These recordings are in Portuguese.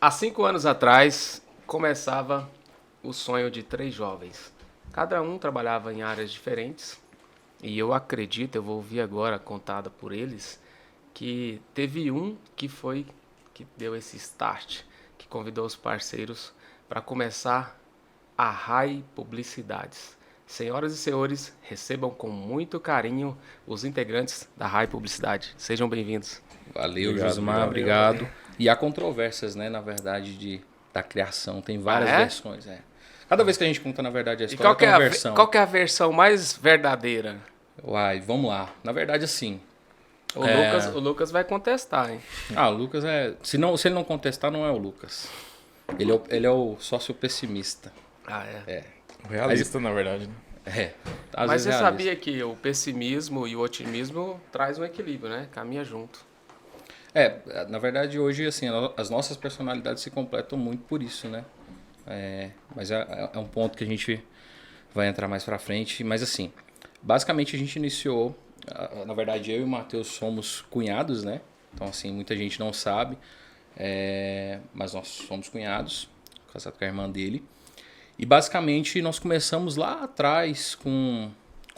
Há 5 anos atrás, começava o sonho de 3 jovens. Cada um trabalhava em áreas diferentes. E eu acredito, eu vou ouvir agora contada por eles, que teve um que deu esse start, que convidou os parceiros para começar a RAI Publicidades. Senhoras e senhores, recebam com muito carinho os integrantes da RAI Publicidade. Sejam bem-vindos. Valeu, Josmar, obrigado. E há controvérsias, né, na verdade, da criação. Tem várias versões. Cada vez que a gente conta, na verdade, a história tem uma versão. Qual que é a versão mais verdadeira? Uai, vamos lá. Na verdade, assim... O Lucas vai contestar, hein? O Lucas é... Se ele não contestar, não é o Lucas. Ele é o sócio pessimista. O realista, na verdade. Né? Mas você sabia que o pessimismo e o otimismo traz um equilíbrio, né? Caminha junto. Na verdade, hoje, assim, as nossas personalidades se completam muito por isso, né? Mas é um ponto que a gente vai entrar mais pra frente. Mas, assim, basicamente a gente iniciou... Na verdade, eu e o Matheus somos cunhados, né? Então, assim, muita gente não sabe. Mas nós somos cunhados, casado com a irmã dele. E, basicamente, nós começamos lá atrás com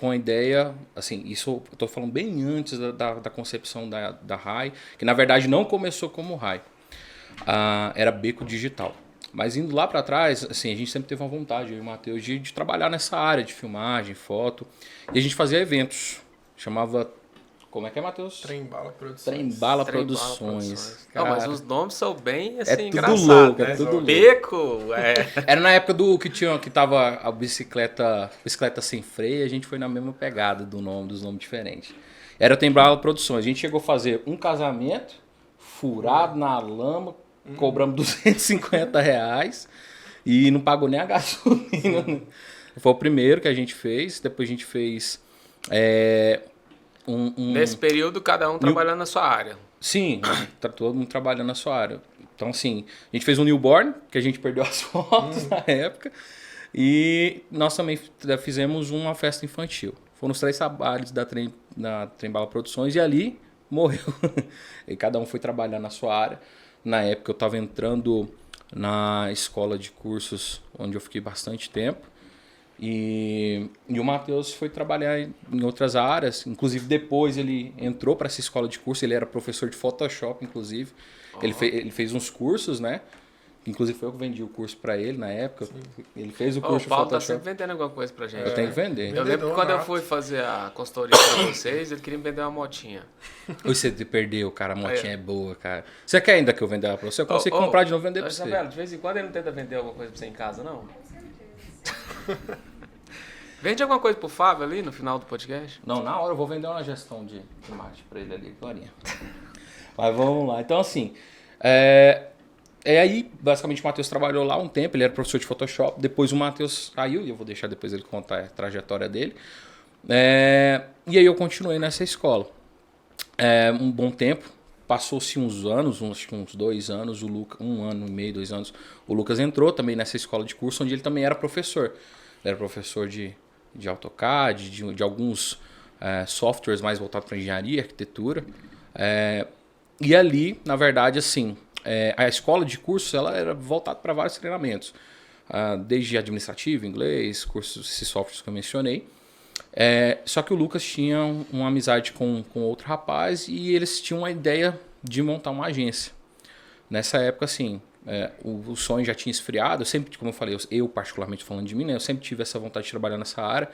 a ideia... Assim, isso eu tô falando bem antes da concepção da RAI, que, na verdade, não começou como RAI. Era Beco Digital. Mas indo lá para trás, assim, a gente sempre teve uma vontade, eu e o Matheus, de trabalhar nessa área de filmagem, foto. E a gente fazia eventos. Chamava... Como é que é, Matheus? Trembala Produções. Trembala Produções. Não, mas os nomes são bem, assim, tudo engraçados, louco, né? é tudo louco. Beco, Era na época que tava a bicicleta sem freio, a gente foi na mesma pegada dos nomes diferentes. Era Trembala Produções. A gente chegou a fazer um casamento, furado na lama, cobramos R$250 e não pagou nem a gasolina. Foi o primeiro que a gente fez. Depois a gente fez... Nesse período, cada um trabalhando na sua área. Sim, todo mundo trabalhando na sua área. Então, assim, a gente fez um newborn, que a gente perdeu as fotos na época. E nós também fizemos uma festa infantil. Foram os 3 trabalhos da Trembala Produções e ali morreu. E cada um foi trabalhar na sua área. Na época eu estava entrando na escola de cursos, onde eu fiquei bastante tempo. E o Matheus foi trabalhar em outras áreas. Inclusive, depois ele entrou para essa escola de curso. Ele era professor de Photoshop, inclusive. Ele fez uns cursos, né? Inclusive, foi eu que vendi o curso para ele na época. Sim. Ele fez o curso de Photoshop. O Paulo tá Photoshop. sempre vendendo alguma coisa pra gente. Eu tenho que vender. Eu lembro que quando eu fui fazer a consultoria para vocês, ele queria me vender uma motinha. Você perdeu, cara. A motinha é boa, cara. Você quer ainda que eu venda ela pra você? Eu consigo comprar de novo e vender pra você. Isabela, de vez em quando ele não tenta vender alguma coisa pra você em casa, não? Vende alguma coisa pro Fábio ali no final do podcast? Não, na hora eu vou vender uma gestão de marketing pra ele ali, Glorinha. Mas vamos lá. Então, assim... aí, basicamente, o Matheus trabalhou lá um tempo. Ele era professor de Photoshop. Depois o Matheus saiu. E eu vou deixar depois ele contar a trajetória dele. E aí eu continuei nessa escola. Um bom tempo. Passou-se uns anos, acho que uns 2 anos. Um ano e meio, 2 anos. O Lucas entrou também nessa escola de curso, onde ele também era professor. Ele era professor de AutoCAD, de alguns softwares mais voltados para engenharia, arquitetura. E ali, na verdade, assim, a escola de cursos ela era voltada para vários treinamentos. Desde administrativo, inglês, cursos, esses softwares que eu mencionei. Só que o Lucas tinha uma amizade com outro rapaz e eles tinham uma ideia de montar uma agência. Nessa época, assim... o sonho já tinha esfriado. Eu sempre, como eu falei, eu particularmente falando de mim, né, eu sempre tive essa vontade de trabalhar nessa área.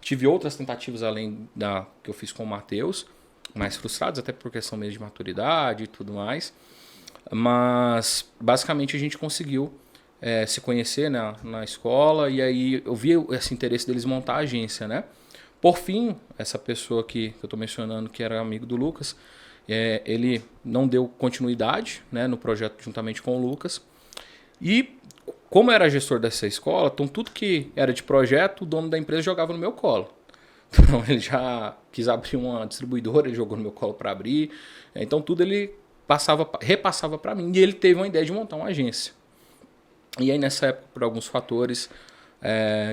Tive outras tentativas além da que eu fiz com o Matheus, mais frustradas, até por questão mesmo de maturidade e tudo mais. Mas, basicamente, a gente conseguiu se conhecer na escola e aí eu vi esse interesse deles montar a agência, né? Por fim, essa pessoa que eu estou mencionando, que era amigo do Lucas, ele não deu continuidade, né, no projeto juntamente com o Lucas. E como era gestor dessa escola, então tudo que era de projeto, o dono da empresa jogava no meu colo. Então ele já quis abrir uma distribuidora, ele jogou no meu colo para abrir. Então tudo ele repassava para mim. E ele teve uma ideia de montar uma agência. E aí nessa época, por alguns fatores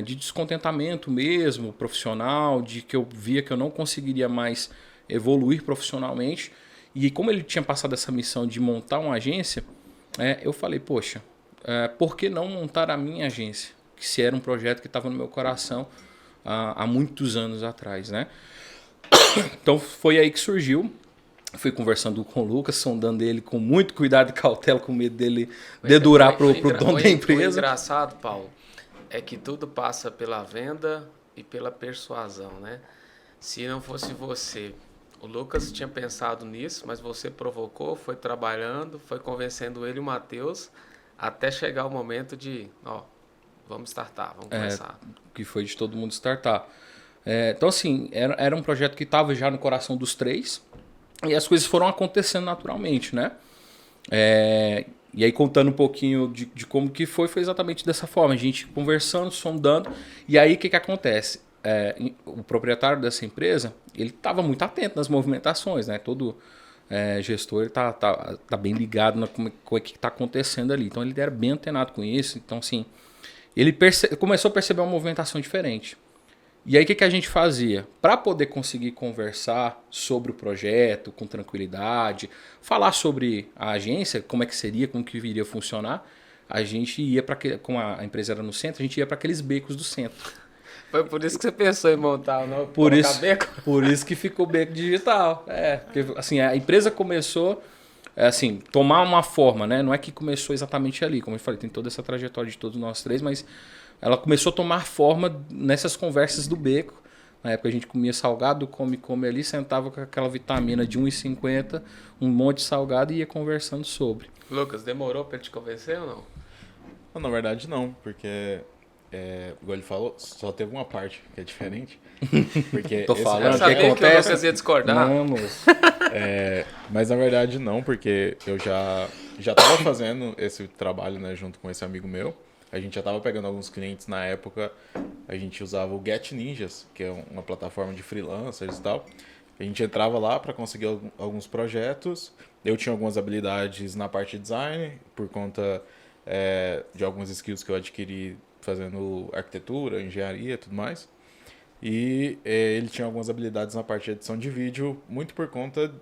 de descontentamento mesmo, profissional, de que eu via que eu não conseguiria mais evoluir profissionalmente. E como ele tinha passado essa missão de montar uma agência, eu falei, poxa, por que não montar a minha agência? Que se era um projeto que estava no meu coração há muitos anos atrás, né? Então foi aí que surgiu. Fui conversando com o Lucas, sondando ele com muito cuidado e cautela, com medo dele dedurar pro dono da empresa. O engraçado, Paulo, é que tudo passa pela venda e pela persuasão, né? Se não fosse você, o Lucas tinha pensado nisso, mas você provocou, foi trabalhando, foi convencendo ele e o Matheus, até chegar o momento de, vamos startar, vamos começar. Que foi de todo mundo startar. Então, assim, era um projeto que estava já no coração dos três, e as coisas foram acontecendo naturalmente, né? E aí, contando um pouquinho de como que foi exatamente dessa forma. A gente conversando, sondando. E aí, o que acontece? O proprietário dessa empresa, ele estava muito atento nas movimentações, né? Todo gestor está bem ligado na como é que está acontecendo ali. Então, ele era bem antenado com isso. Então, assim, ele começou a perceber uma movimentação diferente. E aí o que a gente fazia? Para poder conseguir conversar sobre o projeto com tranquilidade, falar sobre a agência, como é que seria, como que iria funcionar, a gente ia para como a empresa era no centro, a gente ia para aqueles becos do centro. Foi por isso que você pensou em montar o novo beco? Por isso que ficou Beco Digital. Porque, assim, a empresa começou assim, tomar uma forma, né? Não é que começou exatamente ali, como eu falei, tem toda essa trajetória de todos nós três, mas ela começou a tomar forma nessas conversas do beco. Na época a gente comia salgado, come ali, sentava com aquela vitamina de 1,50, um monte de salgado e ia conversando sobre. Lucas, demorou para te convencer ou não? Não, na verdade não, porque, igual ele falou, só teve uma parte que é diferente. Porque tô falando, eu sabia que o Lucas ia discordar. Não, moço. Mas na verdade não, porque eu já estava fazendo esse trabalho, né, junto com esse amigo meu. A gente já estava pegando alguns clientes na época, a gente usava o Get Ninjas, que é uma plataforma de freelancers e tal. A gente entrava lá para conseguir alguns projetos. Eu tinha algumas habilidades na parte de design, por conta de algumas skills que eu adquiri fazendo arquitetura, engenharia e tudo mais. E ele tinha algumas habilidades na parte de edição de vídeo, muito por conta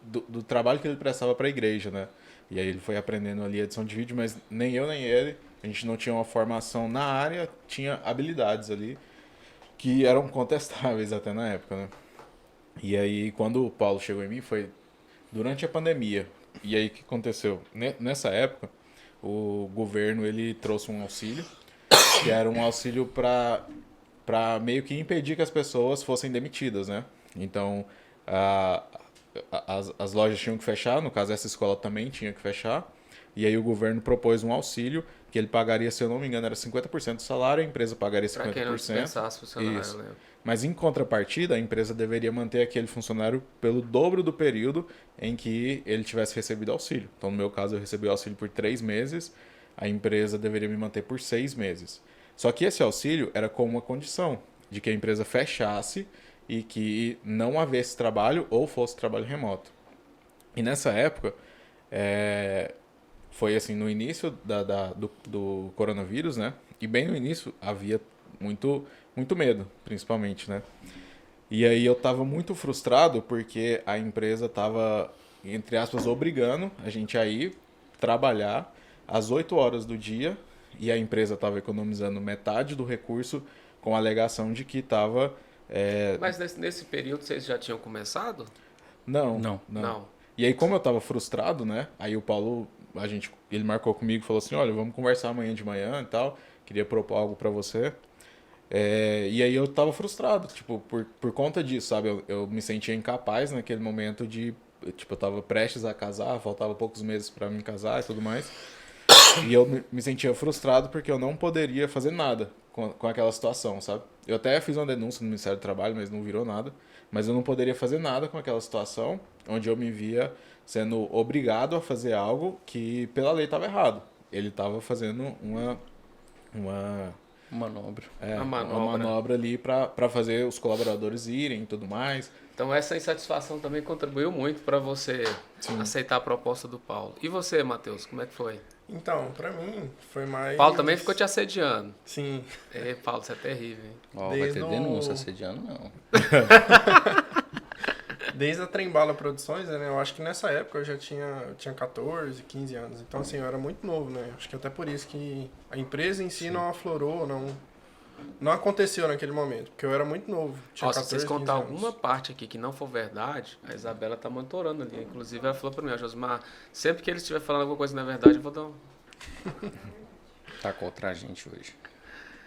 do trabalho que ele prestava para a igreja, né? E aí ele foi aprendendo ali a edição de vídeo, mas nem eu nem ele, a gente não tinha uma formação na área, tinha habilidades ali que eram contestáveis até na época, né? E aí quando o Paulo chegou em mim foi durante a pandemia. E aí o que aconteceu? Nessa época, o governo ele trouxe um auxílio, que era um auxílio para meio que impedir que as pessoas fossem demitidas, né? Então, as lojas tinham que fechar, no caso essa escola também tinha que fechar, e aí o governo propôs um auxílio que ele pagaria, se eu não me engano, era 50% do salário, a empresa pagaria 50%. Para quem não dispensasse funcionário, isso. né? Mas em contrapartida, a empresa deveria manter aquele funcionário pelo dobro do período em que ele tivesse recebido auxílio. Então, no meu caso, eu recebi o auxílio por 3 meses, a empresa deveria me manter por 6 meses. Só que esse auxílio era com uma condição, de que a empresa fechasse e que não havesse trabalho ou fosse trabalho remoto. E nessa época, foi assim, no início do coronavírus, né? E bem no início havia muito medo, principalmente, né? E aí eu tava muito frustrado porque a empresa tava, entre aspas, obrigando a gente a ir trabalhar às 8 horas do dia e a empresa tava economizando metade do recurso com a alegação de que tava... Mas nesse período vocês já tinham começado? Não. E aí, como eu tava frustrado, né? Aí o Paulo, ele marcou comigo e falou assim, olha, vamos conversar amanhã de manhã e tal, queria propor algo pra você. E aí eu tava frustrado, tipo, por conta disso, sabe? Eu me sentia incapaz naquele momento de... Tipo, eu tava prestes a casar, faltava poucos meses pra me casar e tudo mais. E eu me sentia frustrado porque eu não poderia fazer nada com aquela situação, sabe? Eu até fiz uma denúncia no Ministério do Trabalho, mas não virou nada. Mas eu não poderia fazer nada com aquela situação onde eu me via sendo obrigado a fazer algo que pela lei estava errado. Ele estava fazendo uma manobra. Uma manobra ali para fazer os colaboradores irem e tudo mais. Então essa insatisfação também contribuiu muito para você aceitar a proposta do Paulo. E você, Matheus, como é que foi? Então, pra mim, foi mais... Paulo também ficou te assediando. Sim. Paulo, você é terrível, hein? Vai ter denúncia assediando, não. desde a Trembala Produções, né? Eu acho que nessa época eu tinha 14, 15 anos. Então, assim, eu era muito novo, né? Acho que até por isso que a empresa em si não aflorou, não aconteceu naquele momento. Porque eu era muito novo. Tinha Ó, se 14, vocês 15 contar anos. alguma parte aqui que não for verdade, a Isabela tá monitorando ali. Inclusive, ela falou pra mim, ó, Josmar, sempre que ele estiver falando alguma coisa que não é verdade, eu vou dar um... Tá contra a gente hoje.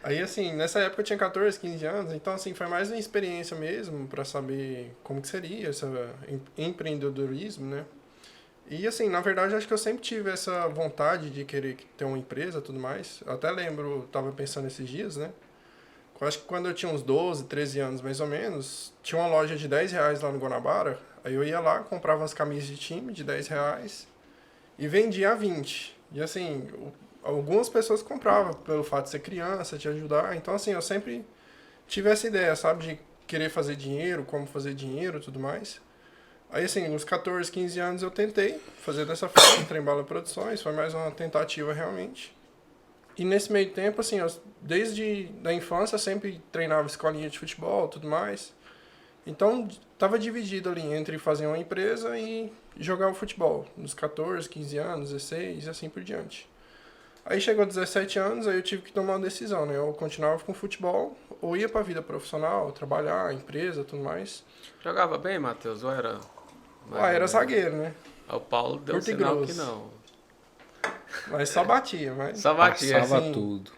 Aí, assim, nessa época eu tinha 14, 15 anos, então, assim, foi mais uma experiência mesmo pra saber como que seria esse empreendedorismo, né? E, assim, na verdade, acho que eu sempre tive essa vontade de querer ter uma empresa e tudo mais. Eu até lembro, tava pensando esses dias, né? Eu acho que quando eu tinha uns 12, 13 anos, mais ou menos, tinha uma loja de R$ 10 lá no Guanabara, aí eu ia lá, comprava umas camisas de time de R$ 10 e vendia a 20. E, assim, algumas pessoas compravam pelo fato de ser criança, te ajudar. Então, assim, eu sempre tive essa ideia, sabe, de querer fazer dinheiro, como fazer dinheiro e tudo mais. Aí, assim, nos 14, 15 anos eu tentei fazer dessa forma, Trembala Produções, foi mais uma tentativa realmente. E nesse meio tempo, assim, desde a infância eu sempre treinava escolinha de futebol e tudo mais. Então, estava dividido ali entre fazer uma empresa e jogar o futebol, nos 14, 15 anos, 16 e assim por diante. Aí chegou 17 anos, aí eu tive que tomar uma decisão, né? Eu continuava com futebol, ou ia pra vida profissional, trabalhar, empresa, tudo mais. Jogava bem, Matheus? Ou era... Era zagueiro, né? O Paulo deu um Curto e sinal que grosso. não. Mas só batia, mas... Só batia. Passava assim. tudo.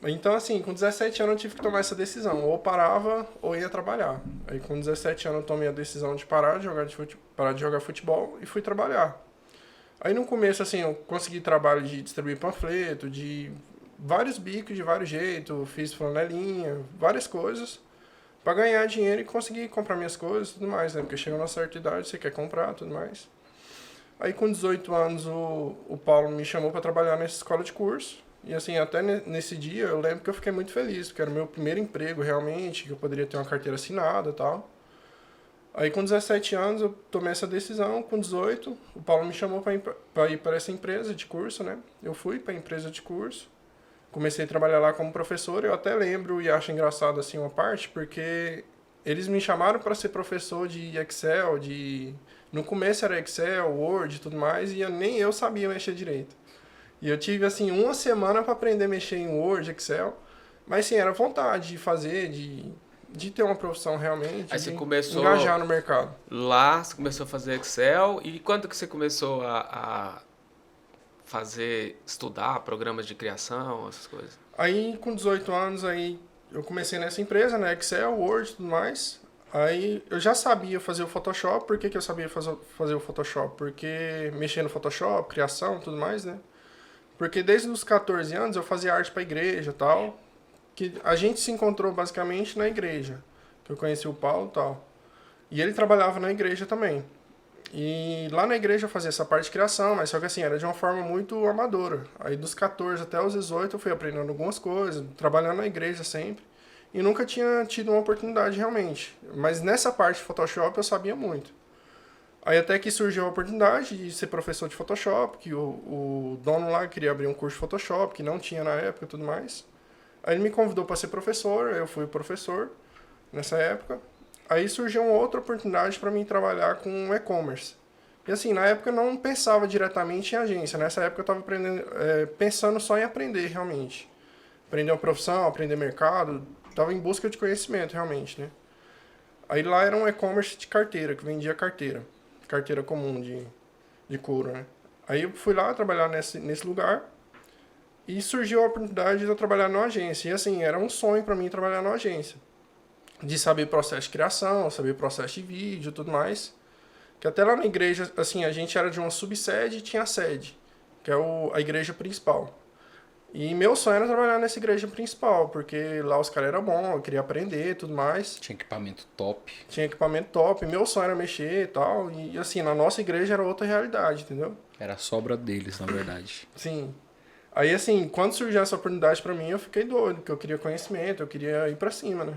Então, assim, com 17 anos eu tive que tomar essa decisão. Ou parava, ou ia trabalhar. Aí com 17 anos eu tomei a decisão de parar de jogar futebol e fui trabalhar. Aí no começo, assim, eu consegui trabalho de distribuir panfleto, de vários bicos de vários jeitos, fiz flanelinha, várias coisas, pra ganhar dinheiro e conseguir comprar minhas coisas e tudo mais, né? Porque chega uma certa idade, você quer comprar e tudo mais. Aí com 18 anos o Paulo me chamou pra trabalhar nessa escola de curso. E assim, até nesse dia eu lembro que eu fiquei muito feliz, porque era o meu primeiro emprego realmente, que eu poderia ter uma carteira assinada e tal. Aí com 17 anos eu tomei essa decisão, com 18 o Paulo me chamou para ir para essa empresa de curso, né? Eu fui para a empresa de curso, comecei a trabalhar lá como professor, eu até lembro e acho engraçado assim uma parte, porque eles me chamaram para ser professor de Excel, no começo era Excel, Word e tudo mais, e nem eu sabia mexer direito. E eu tive assim uma semana para aprender a mexer em Word, Excel, mas sim, era vontade de fazer, de ter uma profissão realmente, Aí você de começou engajar no mercado. lá, você começou a fazer Excel. E quando que você começou a estudar programas de criação, essas coisas? Aí com 18 anos aí eu comecei nessa empresa, né, Excel, Word e tudo mais. Aí eu já sabia fazer o Photoshop. Por que eu sabia fazer o Photoshop? Porque mexer no Photoshop, criação e tudo mais, né? Porque desde os 14 anos eu fazia arte para igreja e tal. Que a gente se encontrou basicamente na igreja. Que eu conheci o Paulo e tal. E ele trabalhava na igreja também. E lá na igreja eu fazia essa parte de criação, mas só que assim, era de uma forma muito amadora. Aí dos 14 até os 18 eu fui aprendendo algumas coisas, trabalhando na igreja sempre. E nunca tinha tido uma oportunidade realmente. Mas nessa parte de Photoshop eu sabia muito. Aí até que surgiu a oportunidade de ser professor de Photoshop, que o dono lá queria abrir um curso de Photoshop, que não tinha na época e tudo mais. Aí ele me convidou para ser professor, eu fui professor nessa época. Aí surgiu uma outra oportunidade para mim trabalhar com e-commerce. E assim, na época eu não pensava diretamente em agência, nessa época eu estava pensando só em aprender realmente. Aprender uma profissão, aprender mercado, estava em busca de conhecimento realmente, né? Aí lá era um e-commerce de carteira, que vendia carteira comum de couro, né? Aí eu fui lá trabalhar nesse lugar e surgiu a oportunidade de eu trabalhar numa agência. E assim, era um sonho para mim trabalhar numa agência. De saber processo de criação, saber processo de vídeo e tudo mais. Que até lá na igreja, assim, a gente era de uma subsede e tinha a sede, que é a igreja principal. E meu sonho era trabalhar nessa igreja principal, porque lá os caras eram bons, eu queria aprender e tudo mais. Tinha equipamento top. Tinha equipamento top, meu sonho era mexer e tal. E assim, na nossa igreja era outra realidade, entendeu? Era a sobra deles, na verdade. Sim. Aí assim, quando surgiu essa oportunidade pra mim, eu fiquei doido, porque eu queria conhecimento, eu queria ir pra cima, né?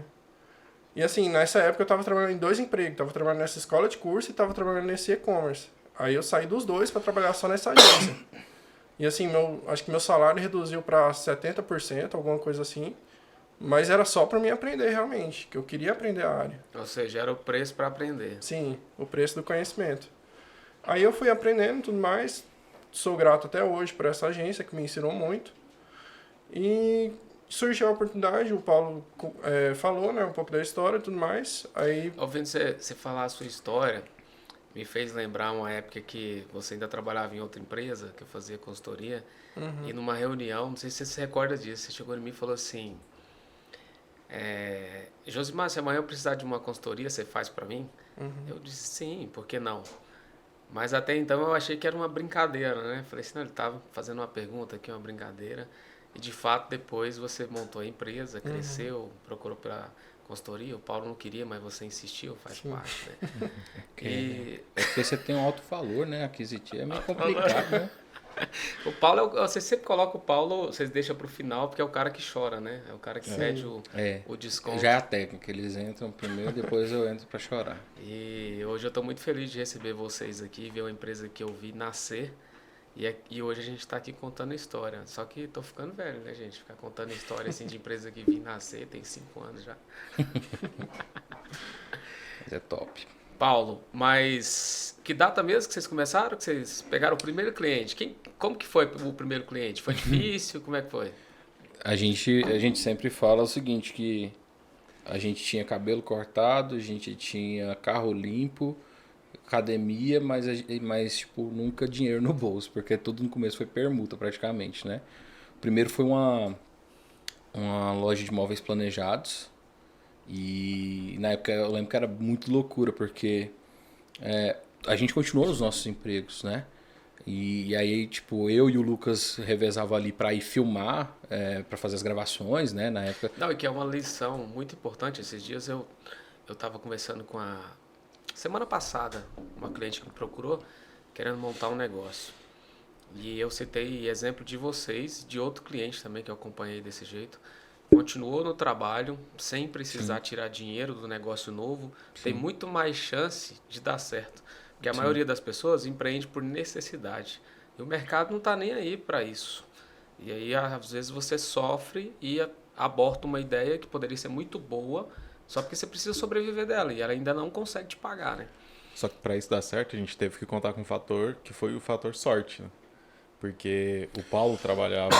E assim, nessa época eu tava trabalhando em 2 empregos. Tava trabalhando nessa escola de curso e tava trabalhando nesse e-commerce. Aí eu saí dos dois pra trabalhar só nessa agência. E assim, acho que meu salário reduziu pra 70%, alguma coisa assim. Mas era só para mim aprender realmente, que eu queria aprender a área. Ou seja, era o preço para aprender. Sim, o preço do conhecimento. Aí eu fui aprendendo e tudo mais. Sou grato até hoje por essa agência que me ensinou muito. E surgiu a oportunidade, o Paulo falou, né, um pouco da história e tudo mais. Aí, Ouvindo você falar a sua história, me fez lembrar uma época que você ainda trabalhava em outra empresa, que eu fazia consultoria, e numa reunião, não sei se você se recorda disso, você chegou em mim e falou assim, Josimar, se amanhã eu precisar de uma consultoria, você faz para mim? Eu disse, sim, por que não? Mas até então eu achei que era uma brincadeira, né? Falei assim, não, ele estava fazendo uma pergunta aqui, uma brincadeira. E de fato depois você montou a empresa, cresceu, procurou pela consultoria. O Paulo não queria, mas você insistiu, faz parte, né? É porque você tem um alto valor, né? Aquisitivo é meio complicado, né? O Paulo, você sempre coloca o Paulo, vocês deixam pro final, porque é o cara que chora, né? É o cara que pede o desconto. Já é a técnica, eles entram primeiro, depois eu entro para chorar. E hoje eu estou muito feliz de receber vocês aqui, ver uma empresa que eu vi nascer. E hoje a gente está aqui contando história. Só que tô ficando velho, né, gente? Ficar contando história assim de empresa que vi nascer, tem 5 anos já. Mas é top. Paulo, mas que data mesmo que vocês começaram? Que vocês pegaram o primeiro cliente? Como que foi o primeiro cliente? Foi difícil? Como é que foi? A gente sempre fala o seguinte, que a gente tinha cabelo cortado, a gente tinha carro limpo, academia, mas tipo, nunca dinheiro no bolso, porque tudo no começo foi permuta praticamente, né? O primeiro foi uma loja de móveis planejados e na época eu lembro que era muito loucura, porque a gente continuou nos nossos empregos, né? E aí, tipo, eu e o Lucas revezava ali para ir filmar, para fazer as gravações, né, na época. Não, e que é uma lição muito importante. Esses dias eu estava conversando com semana passada, uma cliente que me procurou querendo montar um negócio. E eu citei exemplo de vocês, de outro cliente também que eu acompanhei desse jeito. Continuou no trabalho, sem precisar tirar dinheiro do negócio novo. Tem muito mais chance de dar certo. Porque a maioria das pessoas empreende por necessidade. E o mercado não está nem aí para isso. E aí, às vezes, você sofre e aborta uma ideia que poderia ser muito boa, só porque você precisa sobreviver dela. E ela ainda não consegue te pagar, né? Só que para isso dar certo, a gente teve que contar com um fator que foi o fator sorte, né? Porque o Paulo trabalhava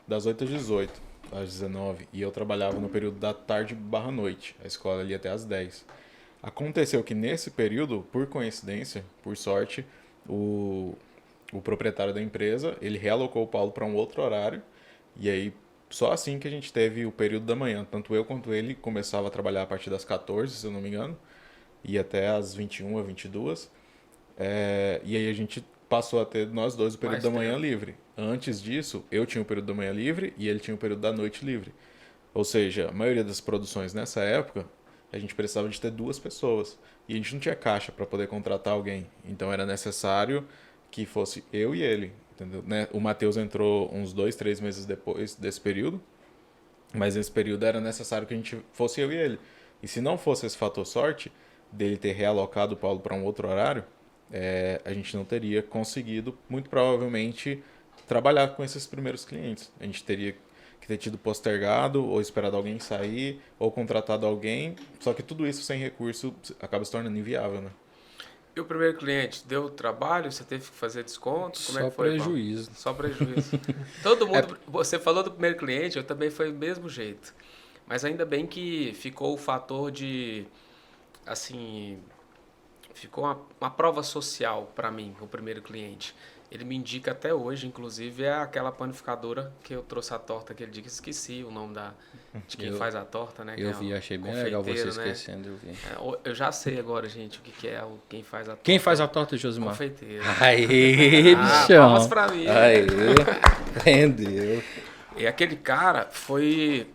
das 8 às 18, às 19, e eu trabalhava no período da tarde/noite. A escola ali até às 10. Aconteceu que nesse período, por coincidência, por sorte, o proprietário da empresa, ele realocou o Paulo para um outro horário, e aí só assim que a gente teve o período da manhã. Tanto eu quanto ele começava a trabalhar a partir das 14, se eu não me engano, e até às 21, 22. E aí a gente passou a ter nós dois o período da manhã livre. Antes disso, eu tinha o período da manhã livre e ele tinha o período da noite livre. Ou seja, a maioria das produções nessa época, a gente precisava de ter 2 pessoas. E a gente não tinha caixa para poder contratar alguém. Então era necessário que fosse eu e ele. Entendeu? Né? O Matheus entrou uns 2, 3 meses depois desse período. Mas nesse período era necessário que a gente fosse eu e ele. E se não fosse esse fator sorte, dele ter realocado o Paulo para um outro horário, a gente não teria conseguido, muito provavelmente, trabalhar com esses primeiros clientes. A gente teria que ter tido postergado, ou esperado alguém sair, ou contratado alguém. Só que tudo isso sem recurso acaba se tornando inviável, né? E o primeiro cliente deu trabalho? Você teve que fazer desconto? Como é que foi, prejuízo. Paulo? Só prejuízo. Todo mundo... Você falou do primeiro cliente, eu também foi do mesmo jeito. Mas ainda bem que ficou o fator de... Assim... Ficou uma prova social para mim, o primeiro cliente. Ele me indica até hoje, inclusive, é aquela panificadora que eu trouxe a torta aquele dia, que esqueci o nome de quem faz a torta, né? Eu vi, achei bem legal você esquecendo, eu vi. Eu já sei agora, gente, o que é quem faz a torta. Quem faz a torta, Josimar? Confeiteiro. Aê, bichão. Palmas pra mim. Aê, entendeu. E aquele cara foi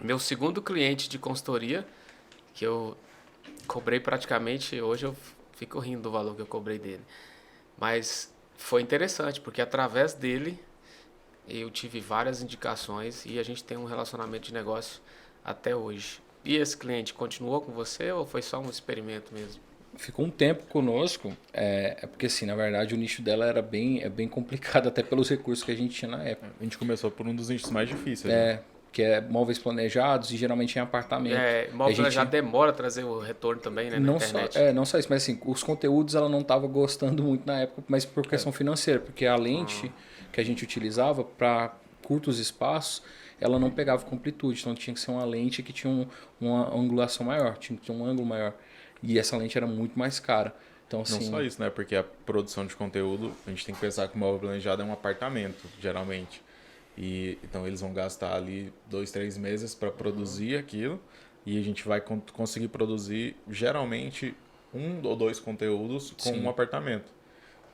meu segundo cliente de consultoria, que eu cobrei praticamente, hoje eu fico rindo do valor que eu cobrei dele. Mas foi interessante, porque através dele eu tive várias indicações e a gente tem um relacionamento de negócio até hoje. E esse cliente continuou com você ou foi só um experimento mesmo? Ficou um tempo conosco, porque assim, na verdade o nicho dela era bem complicado, até pelos recursos que a gente tinha na época. A gente começou por um dos nichos mais difíceis. É, né? que é móveis planejados e geralmente em apartamento. Móvel A gente- já demora a trazer o retorno também, né, na não internet. não só isso, mas assim, os conteúdos ela não estava gostando muito na época, mas por questão financeira, porque a lente que a gente utilizava para curtos espaços, ela não pegava com amplitude, então tinha que ser uma lente que tinha uma angulação maior, tinha que ter um ângulo maior. E essa lente era muito mais cara. Então, Não assim, só isso, né? Porque a produção de conteúdo, a gente tem que pensar que o móvel planejado é um apartamento, geralmente. E então eles vão gastar ali 2, 3 meses para produzir aquilo. E a gente vai conseguir produzir, geralmente, 1 ou 2 conteúdos com Sim. um apartamento.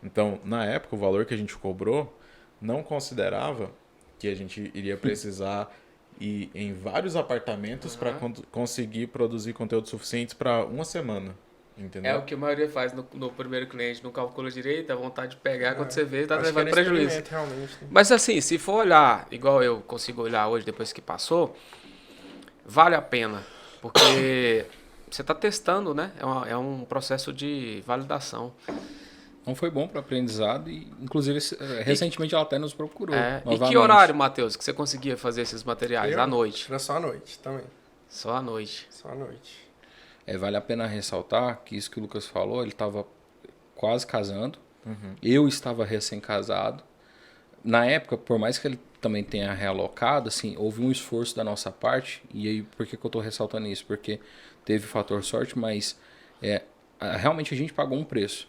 Então, na época, o valor que a gente cobrou não considerava que a gente iria precisar ir em vários apartamentos para conseguir produzir conteúdos suficientes para uma semana. Entendeu? É o que a maioria faz no primeiro cliente, não calcula direito, dá vontade de pegar, quando você vê, tá Acho que levando era prejuízo. experimento, realmente. Né? Mas assim, se for olhar, igual eu consigo olhar hoje, depois que passou, vale a pena. Porque você está testando, né? É um processo de validação. não foi bom para aprendizado e, inclusive, recentemente ela até nos procurou. E novamente. que horário, Matheus, que você conseguia fazer esses materiais? Eu- À noite. Era só à noite também. Só à noite. Só à noite. Vale a pena ressaltar que isso que o Lucas falou, ele estava quase casando. Eu estava recém-casado. Na época, por mais que ele também tenha realocado, assim, houve um esforço da nossa parte. E aí, por que eu estou ressaltando isso? Porque teve o fator sorte, mas realmente a gente pagou um preço.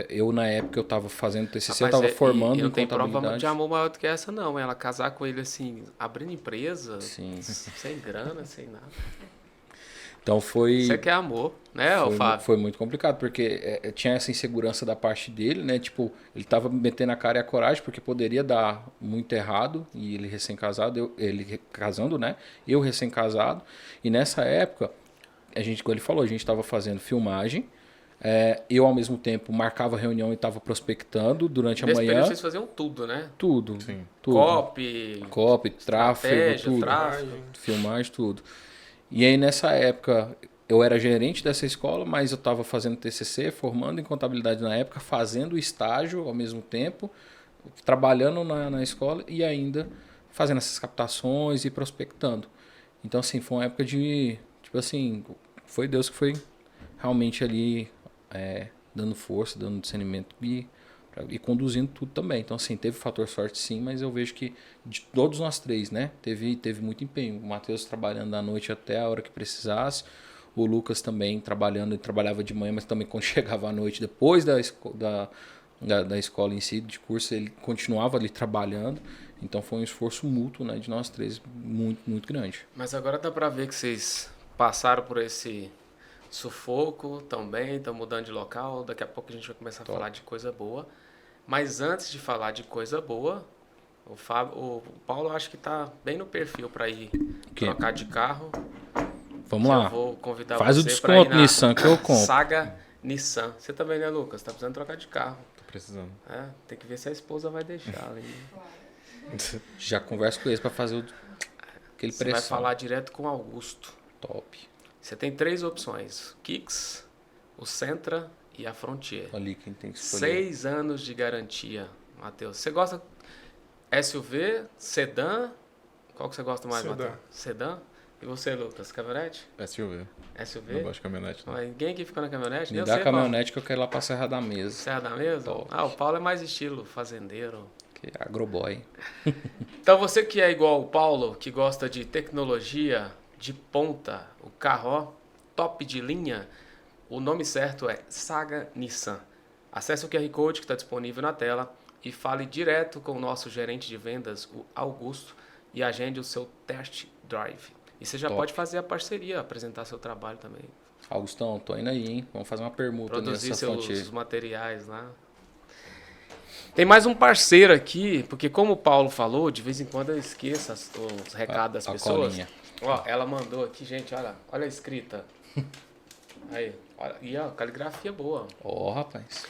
Eu, na época, eu estava fazendo TCC, eu Rapaz, estava formando e não em tem prova contabilidade. de amor maior do que essa, não. Ela casar com ele assim, abrindo empresa, Sim. sem grana, sem nada. Então foi... Isso é que é amor, né, ô Fábio? Foi muito complicado, porque tinha essa insegurança da parte dele, né? Tipo, ele tava metendo a cara e a coragem, porque poderia dar muito errado, e ele recém-casado, ele casando, né? Eu recém-casado. E nessa época, como ele falou, a gente estava fazendo filmagem. Eu, ao mesmo tempo, marcava reunião e estava prospectando durante a Nesse período manhã. vocês faziam tudo, né? Tudo. Sim. Tudo. Copy, Tráfego, estratégia, tudo. tráfego. Filmagem, tudo. E aí, nessa época, eu era gerente dessa escola, mas eu estava fazendo TCC, formando em contabilidade na época, fazendo estágio ao mesmo tempo, trabalhando na escola e ainda fazendo essas captações e prospectando. Então, assim, foi uma época de... Tipo assim, foi Deus que foi realmente ali dando força, dando discernimento e conduzindo tudo também. Então, assim, teve fator sorte sim, mas eu vejo que de todos nós três, né, teve muito empenho. O Matheus trabalhando da noite até a hora que precisasse, o Lucas também trabalhando, ele trabalhava de manhã, mas também quando chegava à noite, depois da escola em si, de curso, ele continuava ali trabalhando. Então foi um esforço mútuo, né, de nós três, muito, muito grande. Mas agora dá pra ver que vocês passaram por esse sufoco também, estão mudando de local. Daqui a pouco a gente vai começar a falar de coisa boa. Mas antes de falar de coisa boa, o Paulo acho que tá bem no perfil para ir trocar de carro. Vamos Já lá. vou convidar Faz o você pra ir desconto, na Nissan, que eu compro. Saga Nissan. Você também, né, Lucas? Tá precisando trocar de carro. Tô precisando. Tem que ver se a esposa vai deixar ali. Já converso com eles para fazer aquele Você pressão. vai falar direto com o Augusto. Top. Você tem 3 opções: Kicks, o Sentra e a Frontier. Ali quem tem que escolher. 6 anos de garantia, Matheus. Você gosta SUV, sedã? Qual que você gosta mais, Sedã. Matheus? Sedã? E você, Lucas? Caminhonete? SUV. SUV? Não gosto de caminhonete, não. Não, ninguém aqui ficou na caminhonete? Me Nem dá você, a caminhonete que eu quero ir lá pra Serra da Paulo. Mesa. Serra da Mesa? Top. O Paulo é mais estilo fazendeiro. Que é agroboy. Então você que é igual o Paulo, que gosta de tecnologia de ponta, o carro ó, top de linha, o nome certo é Saga Nissan. Acesse o QR Code que está disponível na tela e fale direto com o nosso gerente de vendas, o Augusto, e agende o seu test drive. E você já Top. pode fazer a parceria, apresentar seu trabalho também. Augustão, tô indo aí, hein? Vamos fazer uma permuta Produzir nessa seus Frontier. materiais lá. Tem mais um parceiro aqui, porque como o Paulo falou, de vez em quando eu esqueço os recados das a pessoas. colinha. Ó, ela mandou aqui, gente, olha a escrita. Aí, olha, e ó, caligrafia boa. Ó, rapaz.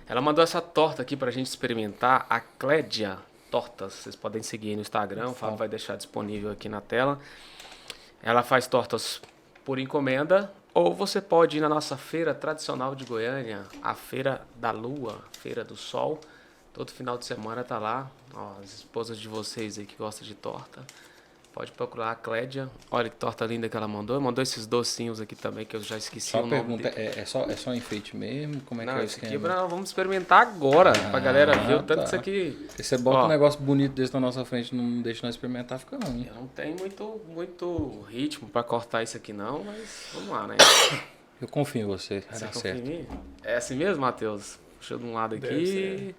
Ela mandou essa torta aqui pra gente experimentar, a Clédia Tortas. Vocês podem seguir aí no Instagram, o Fábio vai deixar disponível aqui na tela. Ela faz tortas por encomenda, ou você pode ir na nossa feira tradicional de Goiânia, a Feira da Lua, Feira do Sol. Todo final de semana tá lá. Ó, as esposas de vocês aí que gostam de torta. Pode procurar a Clédia. Olha que torta linda que ela mandou. Mandou esses docinhos aqui também, que eu já esqueci Só o nome pergunta, dele. é só enfeite mesmo? Como é Não, que é o esse aqui esquema? vamos experimentar agora, pra galera ver o tanto tá. que isso aqui... Se você bota Ó. um negócio bonito desse na nossa frente e não deixa nós experimentar, fica ruim. Eu não tenho muito ritmo pra cortar isso aqui não, mas vamos lá, né? Eu confio em você, vai Você dar confia em certo. mim? É assim mesmo, Matheus? Puxa de um lado Deve aqui.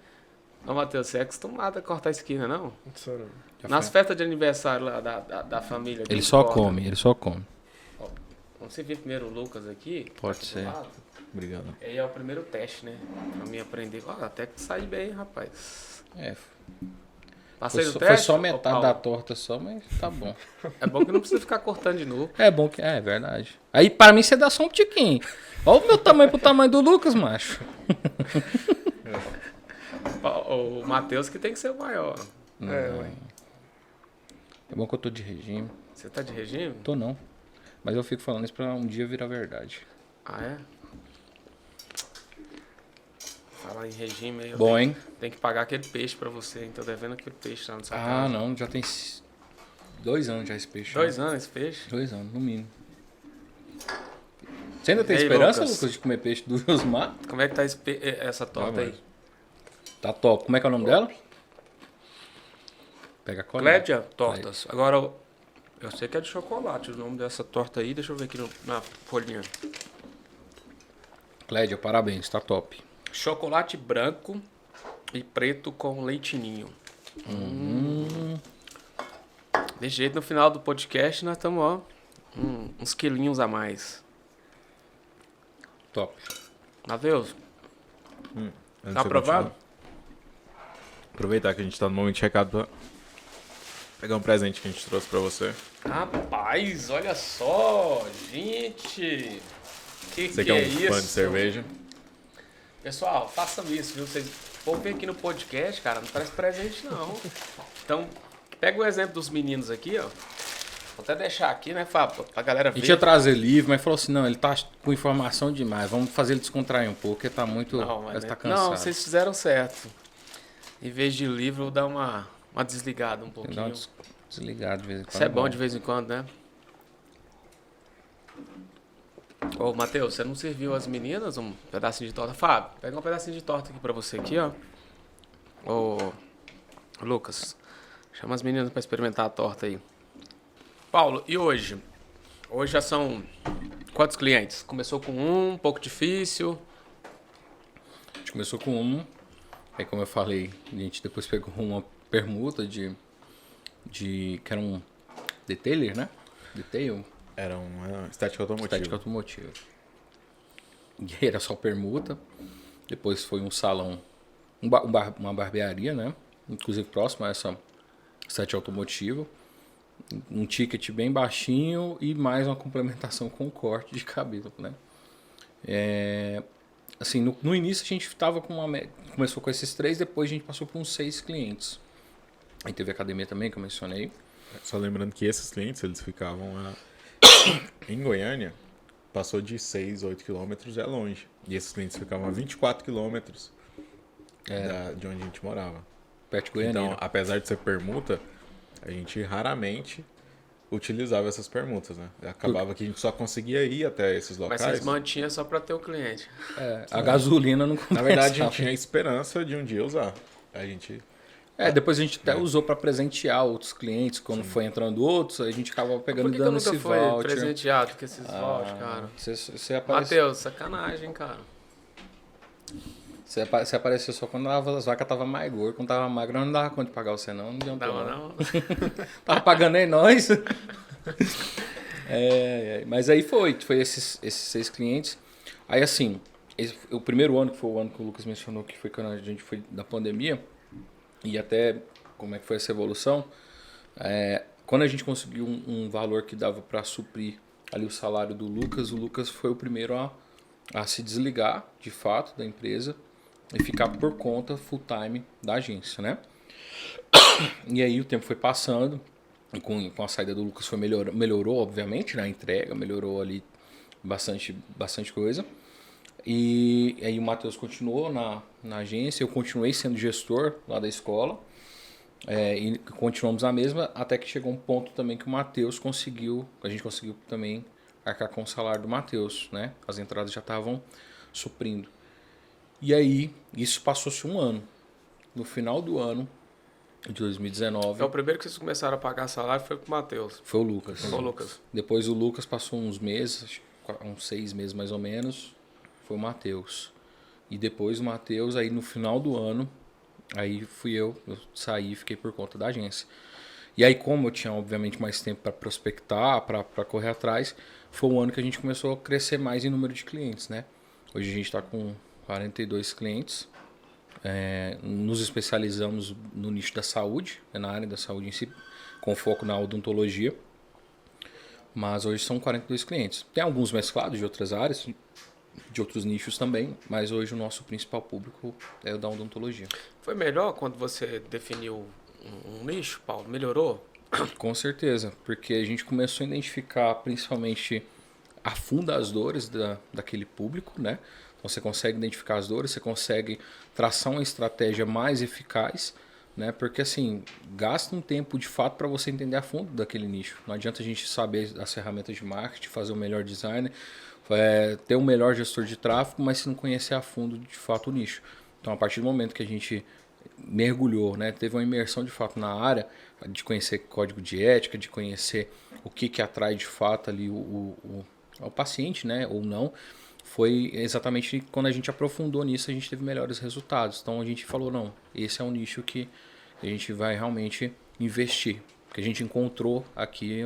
Ô, Matheus, você é acostumado a cortar esquina, não? Isso não. Já Nas foi. festas de aniversário lá da família. Ele que só corta. come, ele só come. Ó, vamos servir primeiro o Lucas aqui. Pode aqui do ser. lado. Obrigado. Aí é o primeiro teste, né? Pra mim aprender. Ó, até que sai bem, rapaz. É, Passei no foi teste? só Ô, metade Paulo? da torta só, mas tá bom. É bom que não precisa ficar cortando de novo. É bom que. É verdade. Aí para mim você dá só um tiquinho. Olha o meu tamanho pro tamanho do Lucas, macho. O Matheus que tem que ser o maior. É bom que eu tô de regime. Você tá de regime? Tô não. Mas eu fico falando isso pra um dia virar verdade. Ah, é? Falar em regime aí, eu Bom, hein? tenho que pagar aquele peixe pra você, hein? Tô devendo aquele peixe lá no seu Ah, não. Já tem 2 anos já esse peixe. 2 anos esse peixe? 2 anos, no mínimo. Você ainda tem E aí, esperança, Lucas? Lucas, de comer peixe do Osmar? Como é que tá essa torta aí? Tá top. Como é que é o nome dela? Pega a cola. Clédia Tortas. Agora, eu sei que é de chocolate o nome dessa torta aí. Deixa eu ver aqui na folhinha. Clédia, parabéns, tá top. Chocolate branco e preto com leitinho. Desse jeito, no final do podcast, nós estamos, ó, uns quilinhos a mais. Top. Matheus, Antes tá de você aprovado? continuar, aproveitar que a gente tá no momento de recado pra pegar um presente que a gente trouxe pra você. Rapaz, olha só, gente. Que Você que é é um isso? fã de cerveja. Pessoal, façam isso, viu? Vocês vêm aqui no podcast, cara, não parece presente, não. Então, pega o exemplo dos meninos aqui, ó. Vou até deixar aqui, né, Fábio? Pra galera A ver. gente ia trazer livro, mas falou assim, não, ele tá com informação demais. Vamos fazer ele descontrair um pouco, porque tá muito... Não, ele mas tá cansado. não, vocês fizeram certo. Em vez de livro, eu vou dar uma desligada um Tem que pouquinho. dar uma desligada de vez em quando. Isso é bom de vez em quando, né? Ô, Matheus, você não serviu as meninas um pedacinho de torta? Fábio, pega um pedacinho de torta aqui pra você aqui, ó. Ô, Lucas, chama as meninas pra experimentar a torta aí. Paulo, e hoje? Hoje já são quantos clientes? Começou com um pouco difícil. A gente começou com um. Aí, como eu falei, a gente depois pegou uma permuta de que era um detailer, né? Detail. Era uma estética automotiva. Estética automotiva. E aí era só permuta. Depois foi um salão, uma barbearia, né? Inclusive próximo a essa estética automotiva. Um ticket bem baixinho e mais uma complementação com corte de cabelo, né? Assim, no início a gente tava com começou com esses 3, depois a gente passou por uns 6 clientes. Aí teve a academia também, que eu mencionei. Só lembrando que esses clientes, eles ficavam em Goiânia, passou de 6, 8 quilômetros, é longe. E esses clientes ficavam a 24 quilômetros de onde a gente morava. Perto de Goiânia. Então, apesar de ser permuta, a gente raramente utilizava essas permutas, né? Acabava que a gente só conseguia ir até esses Mas locais. vocês mantinham só pra ter o cliente. A gasolina não compensava. Na verdade, a gente tinha a esperança de um dia usar. A gente... Depois a gente até usou para presentear outros clientes. Quando foi entrando outros, a gente acabava pegando Por e que, que eu dando nunca esse fui voucher. presenteado com esses vouchers, cara? Você apareceu, Matheus, sacanagem, cara. você apareceu só quando as vacas estavam mais gordas. Quando tava magra, não dava conta de pagar você, não. Não adiantou. Não. Tava pagando aí nós. Mas aí foi esses 6 clientes. Aí assim, o primeiro ano, que foi o ano que o Lucas mencionou, que foi quando a gente foi da pandemia, e até como é que foi essa evolução, quando a gente conseguiu um valor que dava para suprir ali o salário do Lucas, o Lucas foi o primeiro a se desligar, de fato, da empresa e ficar por conta full time da agência, né? E aí o tempo foi passando, e com a saída do Lucas melhorou, obviamente, né? A entrega, melhorou ali bastante coisa. E aí o Matheus continuou na agência, eu continuei sendo gestor lá da escola. E continuamos a mesma, até que chegou um ponto também que a gente conseguiu também arcar com o salário do Matheus, né? As entradas já estavam suprindo. E aí, isso passou-se um ano. No final do ano de 2019... Então, o primeiro que vocês começaram a pagar salário foi pro Matheus. Foi o Lucas. Foi o Lucas. Depois o Lucas passou uns meses, uns 6 meses mais ou menos, foi o Matheus. E depois o Matheus, aí no final do ano, aí eu saí e fiquei por conta da agência. E aí, como eu tinha obviamente mais tempo para prospectar, para correr atrás, foi o ano que a gente começou a crescer mais em número de clientes, né? Hoje a gente está com 42 clientes. Nos especializamos no nicho da saúde, na área da saúde em si, com foco na odontologia. Mas hoje são 42 clientes. Tem alguns mesclados de outras áreas, de outros nichos também, mas hoje o nosso principal público é o da odontologia. Foi melhor quando você definiu um nicho, Paulo? Melhorou? Com certeza, porque a gente começou a identificar principalmente a fundo as dores daquele público, né? Então você consegue identificar as dores, você consegue traçar uma estratégia mais eficaz, né? Porque assim, gasta um tempo de fato para você entender a fundo daquele nicho. Não adianta a gente saber as ferramentas de marketing, fazer o melhor design, ter um melhor gestor de tráfego, mas se não conhecer a fundo de fato o nicho. Então a partir do momento que a gente mergulhou, né, teve uma imersão de fato na área, de conhecer código de ética, de conhecer o que atrai de fato ali o paciente, né, ou não, foi exatamente quando a gente aprofundou nisso, a gente teve melhores resultados. Então a gente falou, não, esse é um nicho que a gente vai realmente investir, porque a gente encontrou aqui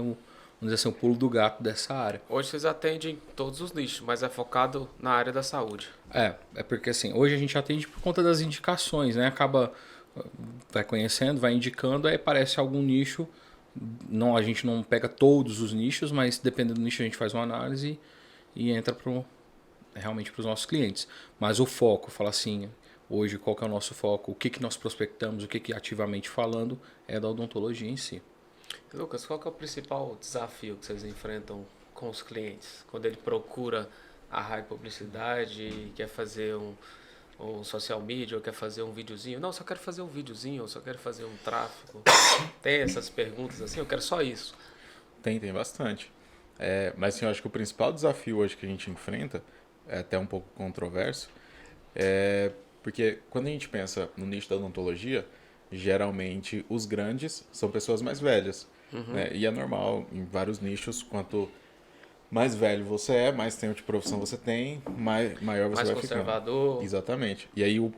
vamos dizer assim, o pulo do gato dessa área. Hoje vocês atendem todos os nichos, mas é focado na área da saúde. É porque assim, hoje a gente atende por conta das indicações, né? Vai conhecendo, vai indicando, aí aparece algum nicho. Não, a gente não pega todos os nichos, mas dependendo do nicho a gente faz uma análise e entra realmente para os nossos clientes. Mas o foco, fala assim, hoje qual que é o nosso foco, o que nós prospectamos, o que ativamente falando é da odontologia em si. Lucas, qual que é o principal desafio que vocês enfrentam com os clientes? Quando ele procura a high publicidade, quer fazer um social media, ou quer fazer um videozinho. Não, só quero fazer um videozinho, ou só quero fazer um tráfego. Tem essas perguntas assim, eu quero só isso. Tem bastante. Mas assim, eu acho que o principal desafio hoje que a gente enfrenta, é até um pouco controverso, porque quando a gente pensa no nicho da odontologia, geralmente os grandes são pessoas mais velhas. Né? E é normal em vários nichos, quanto mais velho você é, mais tempo de profissão você tem, maior você Mais vai conservador. ficando. Exatamente. E aí o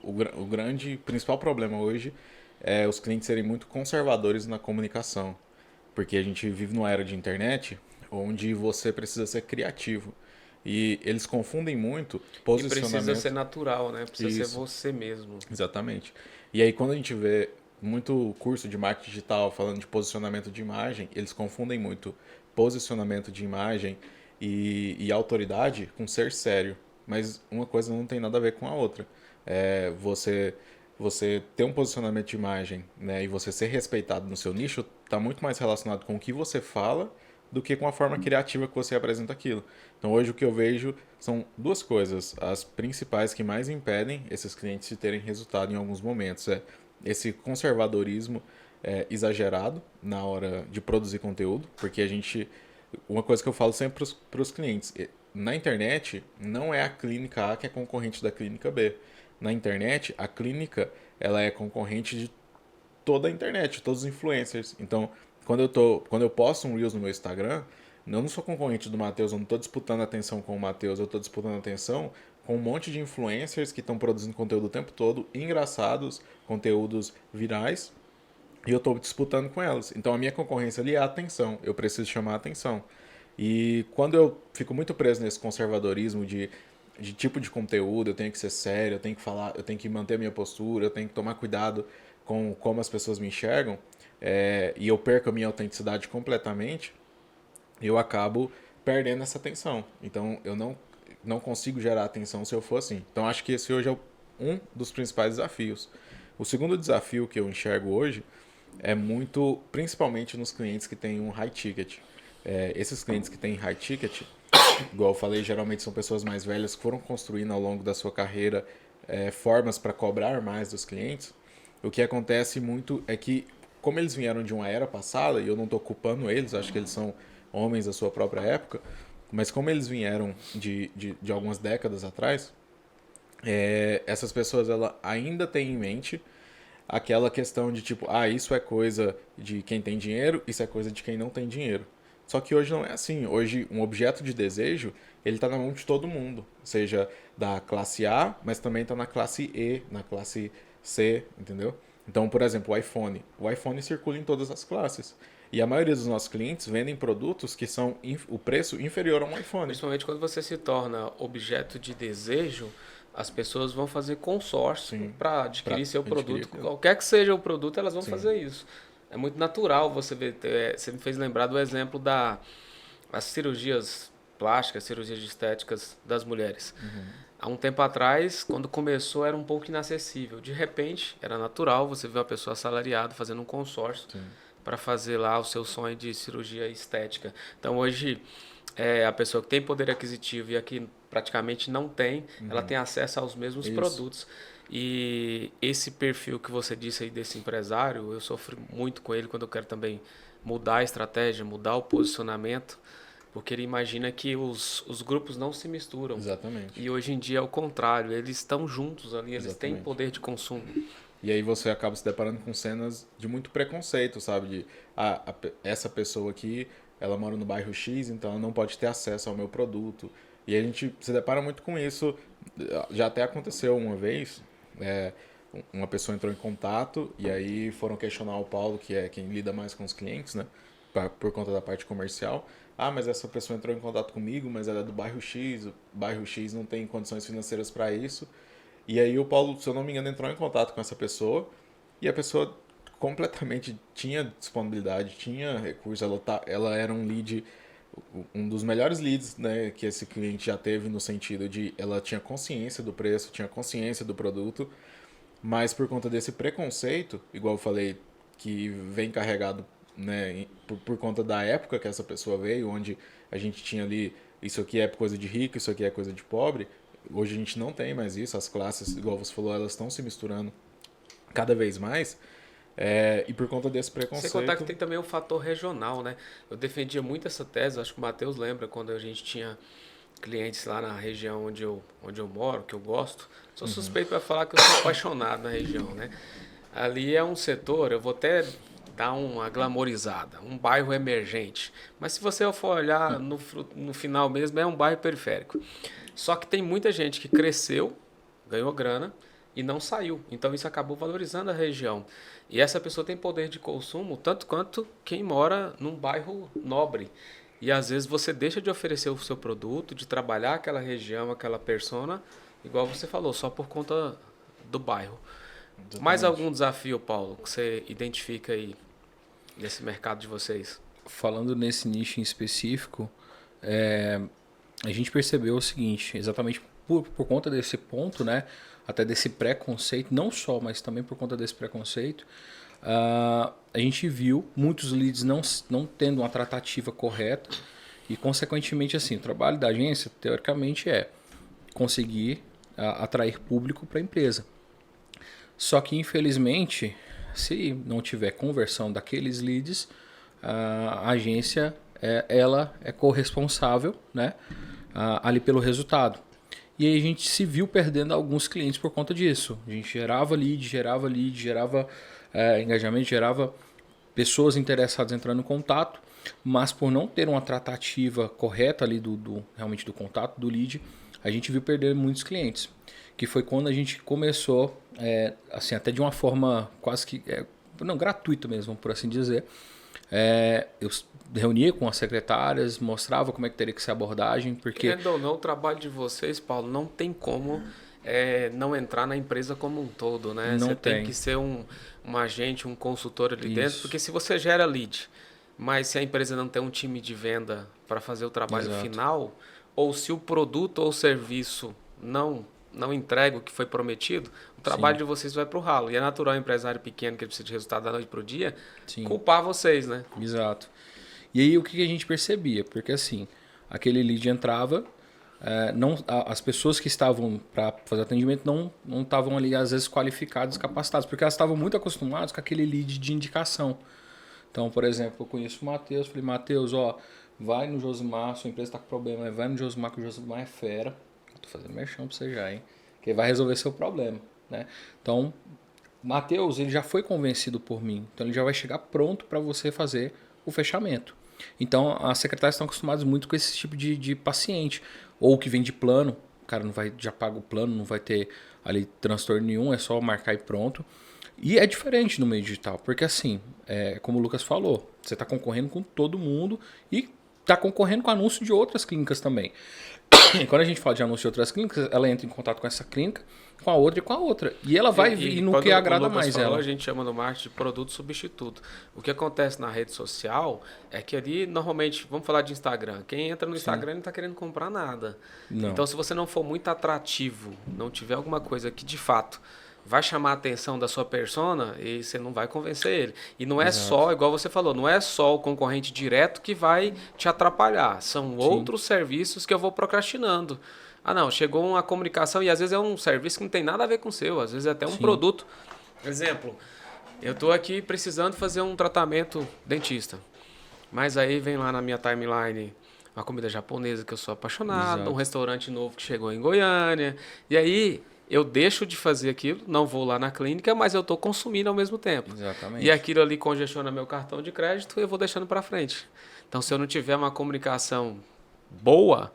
principal problema hoje é os clientes serem muito conservadores na comunicação. Porque a gente vive numa era de internet onde você precisa ser criativo. E eles confundem muito posicionamento. E precisa ser natural, né? Precisa Isso. ser você mesmo. Exatamente. E aí quando a gente vê muito curso de marketing digital falando de posicionamento de imagem, eles confundem muito posicionamento de imagem e autoridade com ser sério. Mas uma coisa não tem nada a ver com a outra. Você ter um posicionamento de imagem, né, e você ser respeitado no seu nicho está muito mais relacionado com o que você fala do que com a forma criativa que você apresenta aquilo. Então hoje o que eu vejo são duas coisas, as principais que mais impedem esses clientes de terem resultado em alguns momentos. Esse conservadorismo exagerado na hora de produzir conteúdo, porque uma coisa que eu falo sempre para os clientes, na internet não é a clínica A que é concorrente da clínica B. Na internet, a clínica ela é concorrente de toda a internet, todos os influencers. Então, quando eu posto um Reels no meu Instagram, eu não sou concorrente do Matheus, eu não estou disputando atenção com o Matheus, eu estou disputando atenção com um monte de influencers que estão produzindo conteúdo o tempo todo, engraçados, conteúdos virais, e eu estou disputando com elas. Então a minha concorrência ali é a atenção, eu preciso chamar a atenção. E quando eu fico muito preso nesse conservadorismo de tipo de conteúdo, eu tenho que ser sério, eu tenho que falar, eu tenho que manter a minha postura, eu tenho que tomar cuidado com como as pessoas me enxergam, e eu perco a minha autenticidade completamente, eu acabo perdendo essa atenção. Então eu não consigo gerar atenção se eu for assim. Então acho que esse hoje é um dos principais desafios. O segundo desafio que eu enxergo hoje é muito, principalmente nos clientes que têm um high ticket. Esses clientes que têm high ticket, igual eu falei, geralmente são pessoas mais velhas que foram construindo ao longo da sua carreira formas para cobrar mais dos clientes. O que acontece muito é que como eles vieram de uma era passada, e eu não estou culpando eles, acho que eles são homens da sua própria época, mas como eles vieram de algumas décadas atrás, essas pessoas ela ainda têm em mente aquela questão de tipo, isso é coisa de quem tem dinheiro, isso é coisa de quem não tem dinheiro. Só que hoje não é assim. Hoje, um objeto de desejo, ele está na mão de todo mundo. Seja da classe A, mas também está na classe E, na classe C, entendeu? Então, por exemplo, o iPhone. O iPhone circula em todas as classes. E a maioria dos nossos clientes vendem produtos que são o preço inferior a um iPhone. Principalmente quando você se torna objeto de desejo, as pessoas vão fazer consórcio para adquirir seu produto. Qualquer que seja o produto, elas vão fazer isso. É muito natural você ver. Você me fez lembrar do exemplo das cirurgias plásticas, cirurgias estéticas das mulheres. Há um tempo atrás, quando começou, era um pouco inacessível. De repente, era natural você ver uma pessoa assalariada fazendo um consórcio para fazer lá o seu sonho de cirurgia estética. Então, hoje, a pessoa que tem poder aquisitivo e a que praticamente não tem, ela tem acesso aos mesmos produtos. E esse perfil que você disse aí desse empresário, eu sofro muito com ele quando eu quero também mudar a estratégia, mudar o posicionamento, porque ele imagina que os grupos não se misturam. Exatamente. E hoje em dia é o contrário, eles estão juntos ali, eles têm poder de consumo. E aí você acaba se deparando com cenas de muito preconceito, sabe? De, essa pessoa aqui, ela mora no bairro X, então ela não pode ter acesso ao meu produto. E a gente se depara muito com isso. Já até aconteceu uma vez, uma pessoa entrou em contato e aí foram questionar o Paulo, que é quem lida mais com os clientes, né? Por conta da parte comercial. Mas essa pessoa entrou em contato comigo, mas ela é do bairro X, o bairro X não tem condições financeiras para isso. E aí o Paulo, se eu não me engano, entrou em contato com essa pessoa e a pessoa completamente tinha disponibilidade, tinha recurso, ela era um lead, um dos melhores leads, né, que esse cliente já teve, no sentido de ela tinha consciência do preço, tinha consciência do produto, mas por conta desse preconceito, igual eu falei, que vem carregado, né, por conta da época que essa pessoa veio, onde a gente tinha ali, isso aqui é coisa de rico, isso aqui é coisa de pobre. Hoje a gente não tem mais isso, as classes, igual você falou, elas estão se misturando cada vez mais. E por conta desse preconceito... Sem contar que tem também o fator regional, né? Eu defendia muito essa tese, acho que o Matheus lembra, quando a gente tinha clientes lá na região onde eu moro, que eu gosto. Sou suspeito para falar que eu sou apaixonado na região, né? Ali é um setor, eu vou até dar uma glamorizada, um bairro emergente. Mas se você for olhar no final mesmo, é um bairro periférico. Só que tem muita gente que cresceu, ganhou grana e não saiu. Então isso acabou valorizando a região. E essa pessoa tem poder de consumo tanto quanto quem mora num bairro nobre. E às vezes você deixa de oferecer o seu produto, de trabalhar aquela região, aquela persona, igual você falou, só por conta do bairro. Exatamente. Mais algum desafio, Paulo, que você identifica aí nesse mercado de vocês? Falando nesse nicho em específico, a gente percebeu o seguinte, exatamente por conta desse ponto, né, até desse preconceito, não só, mas também por conta desse preconceito, a gente viu muitos leads não tendo uma tratativa correta e, consequentemente, assim, o trabalho da agência, teoricamente, é conseguir atrair público para a empresa. Só que, infelizmente, se não tiver conversão daqueles leads, a agência ela é corresponsável, né, ali pelo resultado. E aí a gente se viu perdendo alguns clientes por conta disso. A gente gerava lead, gerava engajamento, gerava pessoas interessadas entrando em contato, mas por não ter uma tratativa correta ali realmente do contato, do lead, a gente viu perder muitos clientes. Que foi quando a gente começou, assim, até de uma forma quase que gratuita mesmo, por assim dizer. Eu reunia com as secretárias, mostrava como é que teria que ser a abordagem, porque... Querendo ou não, o trabalho de vocês, Paulo, não tem como não entrar na empresa como um todo, né? Não você tem. Tem que ser um agente, um consultor ali dentro, porque se você gera lead, mas se a empresa não tem um time de venda para fazer o trabalho final, ou se o produto ou o serviço não entrega o que foi prometido, o trabalho de vocês vai para o ralo. E é natural o empresário pequeno que precisa de resultado da noite para o dia culpar vocês, né? Exato. E aí o que a gente percebia? Porque assim, aquele lead entrava, as pessoas que estavam para fazer atendimento não estavam ali, às vezes, qualificadas, capacitadas, porque elas estavam muito acostumadas com aquele lead de indicação. Então, por exemplo, eu conheço o Matheus, falei, Matheus, vai no Josimar, sua empresa está com problema, vai no Josimar, que o Josimar é fera. Eu tô fazendo merchan pra você já, hein? Que ele vai resolver seu problema, né? Então, Matheus, ele já foi convencido por mim, então ele já vai chegar pronto para você fazer o fechamento. Então, as secretárias estão acostumadas muito com esse tipo de paciente, ou que vem de plano, o cara não vai, já paga o plano, não vai ter ali transtorno nenhum, é só marcar e pronto. E é diferente no meio digital, porque assim, como o Lucas falou, você está concorrendo com todo mundo e está concorrendo com anúncio de outras clínicas também. E quando a gente fala de anúncio de outras clínicas, ela entra em contato com essa clínica, com a outra e com a outra. E ela vai ir no que agrada mais falou, ela. A gente chama no marketing de produto substituto. O que acontece na rede social é que ali, normalmente, vamos falar de Instagram. Quem entra no Instagram não está querendo comprar nada. Não. Então, se você não for muito atrativo, não tiver alguma coisa que de fato vai chamar a atenção da sua persona, e você não vai convencer ele. E não é só, igual você falou, não é só o concorrente direto que vai te atrapalhar. São outros serviços que eu vou procrastinando. Ah, não, chegou uma comunicação e às vezes é um serviço que não tem nada a ver com o seu, às vezes é até um produto. Exemplo, eu estou aqui precisando fazer um tratamento dentista, mas aí vem lá na minha timeline uma comida japonesa que eu sou apaixonado, um restaurante novo que chegou em Goiânia, e aí eu deixo de fazer aquilo, não vou lá na clínica, mas eu estou consumindo ao mesmo tempo. Exatamente. E aquilo ali congestiona meu cartão de crédito e eu vou deixando para frente. Então, se eu não tiver uma comunicação boa,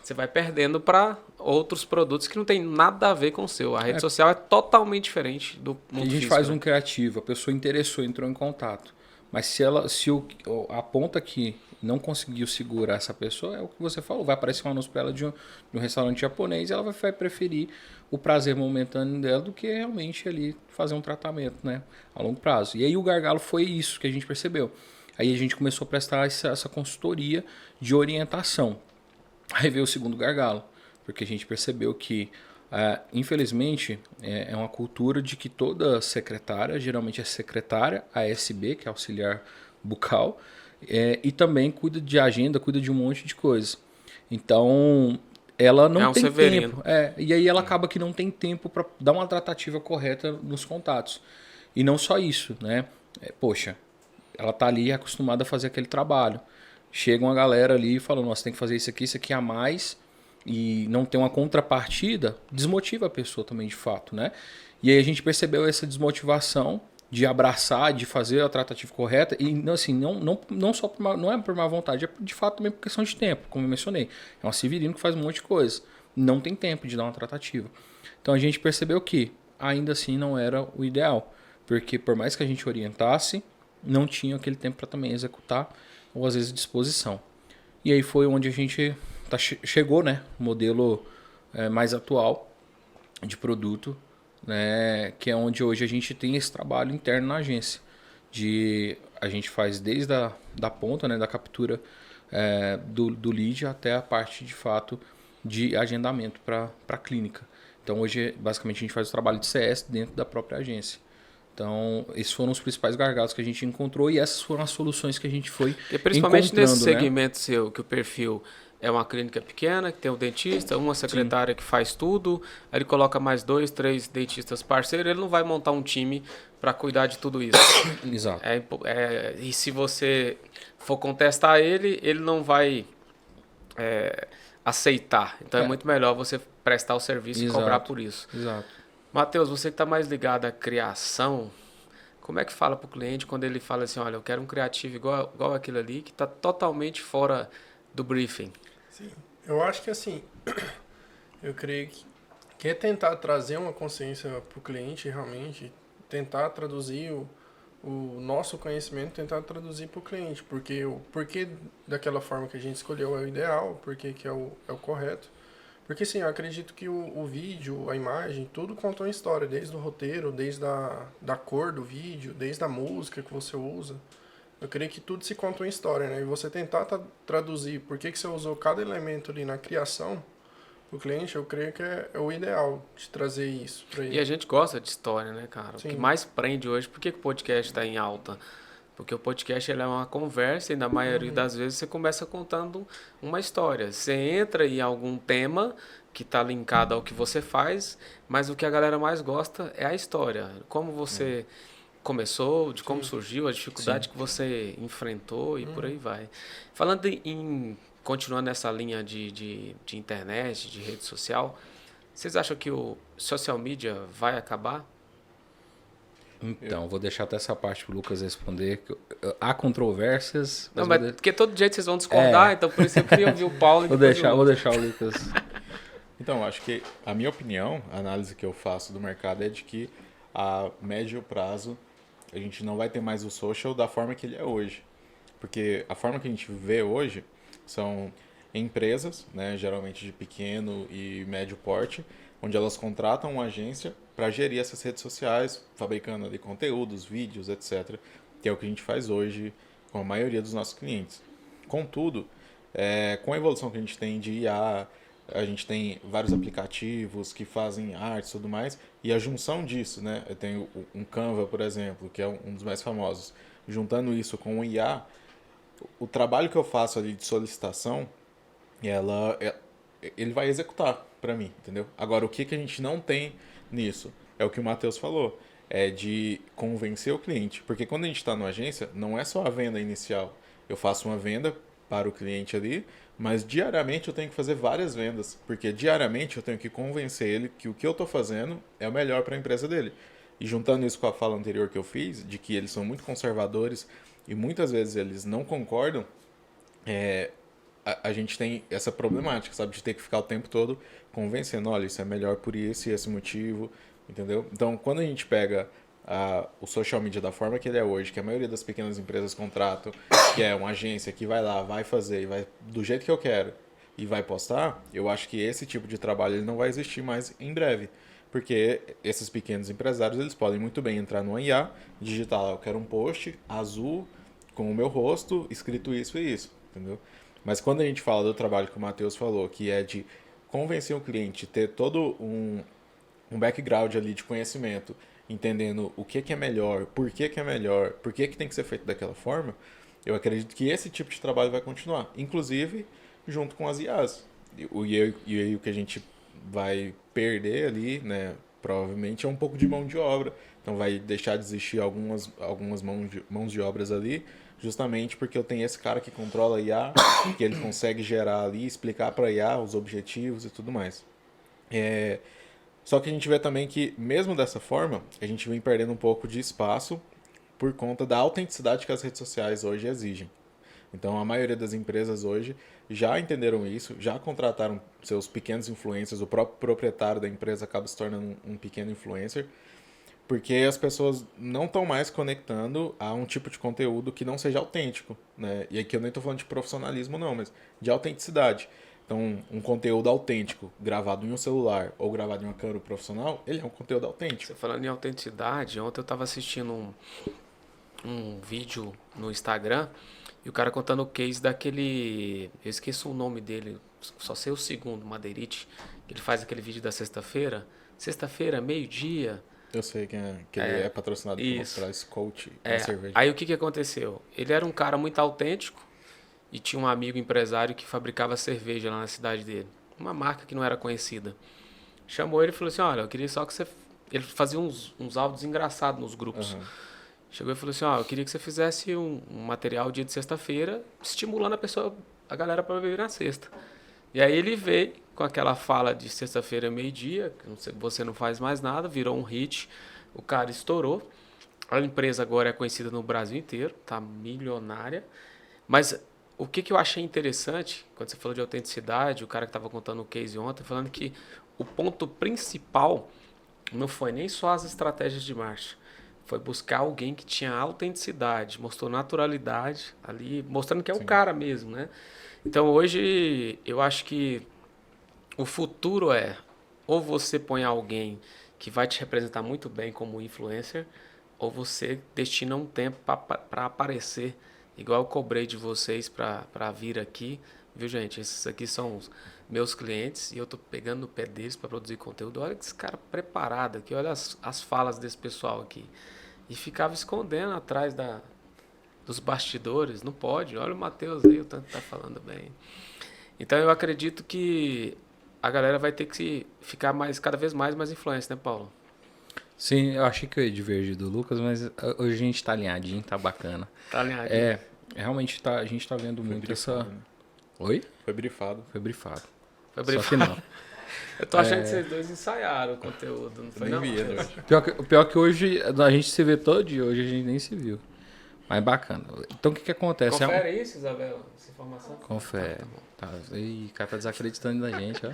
você vai perdendo para outros produtos que não tem nada a ver com o seu. A rede social é totalmente diferente do mundo físico. A gente faz um criativo, a pessoa interessou, entrou em contato. Mas se a ponta que não conseguiu segurar essa pessoa, é o que você falou, vai aparecer um anúncio para ela de um restaurante japonês e ela vai preferir o prazer momentâneo dela do que realmente ali fazer um tratamento, né, a longo prazo. E aí o gargalo foi isso que a gente percebeu. Aí a gente começou a prestar essa consultoria de orientação. Aí veio o segundo gargalo, porque a gente percebeu que, infelizmente, é uma cultura de que toda secretária, geralmente é secretária, ASB, que é auxiliar bucal, e também cuida de agenda, cuida de um monte de coisa. Então, ela não tem tempo. E aí ela acaba que não tem tempo para dar uma tratativa correta nos contatos. E não só isso, né? Poxa, ela tá ali acostumada a fazer aquele trabalho. Chega uma galera ali e fala, nossa, tem que fazer isso aqui a mais, e não tem uma contrapartida, desmotiva a pessoa também de fato, né? E aí a gente percebeu essa desmotivação de abraçar, de fazer a tratativa correta, e assim, não só não é por má vontade, é de fato também por questão de tempo, como eu mencionei. É uma Severino que faz um monte de coisa, não tem tempo de dar uma tratativa. Então a gente percebeu que ainda assim não era o ideal, porque por mais que a gente orientasse, não tinha aquele tempo para também executar, ou às vezes disposição. E aí foi onde a gente chegou, né, o modelo mais atual de produto, né, que é onde hoje a gente tem esse trabalho interno na agência. A gente faz desde da ponta, né, da captura do lead até a parte de fato de agendamento para a clínica. Então hoje basicamente a gente faz o trabalho de CS dentro da própria agência. Então, esses foram os principais gargalos que a gente encontrou e essas foram as soluções que a gente foi encontrando. E principalmente nesse segmento seu, que o perfil é uma clínica pequena, que tem um dentista, uma secretária que faz tudo, aí ele coloca mais 2, 3 dentistas parceiros, ele não vai montar um time para cuidar de tudo isso. Exato. E se você for contestar ele não vai aceitar. Então é muito melhor você prestar o serviço e cobrar por isso. Exato. Matheus, você que está mais ligado à criação, como é que fala para o cliente quando ele fala assim, olha, eu quero um criativo igual aquilo ali, que está totalmente fora do briefing? Sim, eu acho que assim, eu creio que é tentar trazer uma consciência para o cliente realmente, tentar traduzir o nosso conhecimento, tentar traduzir para o cliente, porque o porquê daquela forma que a gente escolheu é o ideal, porque que é o correto. Porque sim, eu acredito que o vídeo, a imagem, tudo conta uma história, desde o roteiro, desde da cor do vídeo, desde a música que você usa. Eu creio que tudo se conta uma história, né? E você tentar traduzir por que você usou cada elemento ali na criação do cliente, eu creio que é o ideal de trazer isso para ele. E a gente gosta de história, né, cara? Sim. O que mais prende hoje, por que o podcast está em alta? Porque o podcast ele é uma conversa e na maioria das vezes você começa contando uma história. Você entra em algum tema que está linkado ao que você faz, mas o que a galera mais gosta é a história. Como você começou, de como surgiu, a dificuldade que você enfrentou e por aí vai. Falando continuando nessa linha de internet, de rede social, vocês acham que o social media vai acabar? Então, vou deixar até essa parte pro Lucas responder. Há controvérsias. Não, mas porque todo jeito vocês vão discordar, então por isso eu queria ouvir o Paulo. Vou deixar o Lucas. Então, acho que a minha opinião, a análise que eu faço do mercado é de que a médio prazo a gente não vai ter mais o social da forma que ele é hoje. Porque a forma que a gente vê hoje são empresas, né, geralmente de pequeno e médio porte, onde elas contratam uma agência para gerir essas redes sociais, fabricando ali conteúdos, vídeos, etc. Que é o que a gente faz hoje com a maioria dos nossos clientes. Contudo, com a evolução que a gente tem de IA, a gente tem vários aplicativos que fazem artes e tudo mais, e a junção disso, né? Eu tenho um Canva, por exemplo, que é um dos mais famosos. Juntando isso com o IA, o trabalho que eu faço ali de solicitação, ele vai executar para mim, entendeu? Agora, o que a gente não tem nisso? É o que o Matheus falou, é de convencer o cliente. Porque quando a gente está numa agência, não é só a venda inicial. Eu faço uma venda para o cliente ali, mas diariamente eu tenho que fazer várias vendas, porque diariamente eu tenho que convencer ele que o que eu estou fazendo é o melhor para a empresa dele. E juntando isso com a fala anterior que eu fiz, de que eles são muito conservadores e muitas vezes eles não concordam, a gente tem essa problemática, sabe? De ter que ficar o tempo todo convencendo, olha, isso é melhor por esse e esse motivo, entendeu? Então, quando a gente pega o social media da forma que ele é hoje, que a maioria das pequenas empresas contratam, que é uma agência que vai lá, vai fazer, vai do jeito que eu quero e vai postar, eu acho que esse tipo de trabalho ele não vai existir mais em breve. Porque esses pequenos empresários, eles podem muito bem entrar no IA, digitar lá, eu quero um post azul com o meu rosto, escrito isso e isso, entendeu? Mas quando a gente fala do trabalho que o Matheus falou, que é de convencer o cliente, ter todo um background ali de conhecimento, entendendo o que é melhor, por que é melhor, por que tem que ser feito daquela forma, eu acredito que esse tipo de trabalho vai continuar. Inclusive, junto com as IAs. E aí o que a gente vai perder ali, né, provavelmente é um pouco de mão de obra. Então vai deixar de existir algumas mãos de obras ali, justamente porque eu tenho esse cara que controla a IA, que ele consegue gerar ali, explicar para a IA os objetivos e tudo mais. Só que a gente vê também que, mesmo dessa forma, a gente vem perdendo um pouco de espaço por conta da autenticidade que as redes sociais hoje exigem. Então, a maioria das empresas hoje já entenderam isso, já contrataram seus pequenos influencers, o próprio proprietário da empresa acaba se tornando um pequeno influencer, porque as pessoas não estão mais conectando a um tipo de conteúdo que não seja autêntico, né? E aqui eu nem estou falando de profissionalismo não, mas de autenticidade. Então, um conteúdo autêntico gravado em um celular ou gravado em uma câmera profissional, ele é um conteúdo autêntico. Você falando em autenticidade, ontem eu estava assistindo um vídeo no Instagram e o cara contando o case daquele... Eu esqueci o nome dele, só sei o segundo, Madeirite. Ele faz aquele vídeo da sexta-feira. Sexta-feira, meio-dia. Eu sei que ele é patrocinado pela Scout, cerveja. Aí o que aconteceu? Ele era um cara muito autêntico e tinha um amigo empresário que fabricava cerveja lá na cidade dele. Uma marca que não era conhecida. Chamou ele e falou assim, olha, eu queria só que você... Ele fazia uns áudios engraçados nos grupos. Uhum. Chegou e falou assim, eu queria que você fizesse um material dia de sexta-feira, estimulando a galera para beber na sexta. E aí ele veio com aquela fala de sexta-feira meio-dia, que você não faz mais nada, virou um hit, o cara estourou. A empresa agora é conhecida no Brasil inteiro, tá milionária. Mas o que eu achei interessante, quando você falou de autenticidade, o cara que estava contando o case ontem, falando que o ponto principal não foi nem só as estratégias de marketing, foi buscar alguém que tinha autenticidade, mostrou naturalidade ali, mostrando que é o cara mesmo, né? Então hoje eu acho que o futuro é ou você põe alguém que vai te representar muito bem como influencer, ou você destina um tempo para aparecer, igual eu cobrei de vocês para vir aqui, viu gente? Esses aqui são os meus clientes e eu tô pegando no pé deles para produzir conteúdo. Olha esse cara preparado aqui, olha as falas desse pessoal aqui. E ficava escondendo atrás dos bastidores, não pode. Olha o Matheus aí, o tanto que tá falando bem. Então eu acredito que a galera vai ter que ficar cada vez mais influência, né, Paulo? Sim, eu achei que eu ia divergir do Lucas, mas hoje a gente tá alinhadinho, tá bacana. Tá alinhado. Realmente a gente tá vendo muito brifado, essa... né? Oi? Foi brifado. Foi brifado. Foi Só que não. Eu tô achando que vocês dois ensaiaram o conteúdo, não foi Nem não? vi, Matheus? né? Pior que hoje a gente se vê todo dia, hoje a gente nem se viu. Mas bacana. Então o que acontece? Confere isso, Isabela, essa informação. Confere. Tá. Ih, o cara tá desacreditando da gente, ó.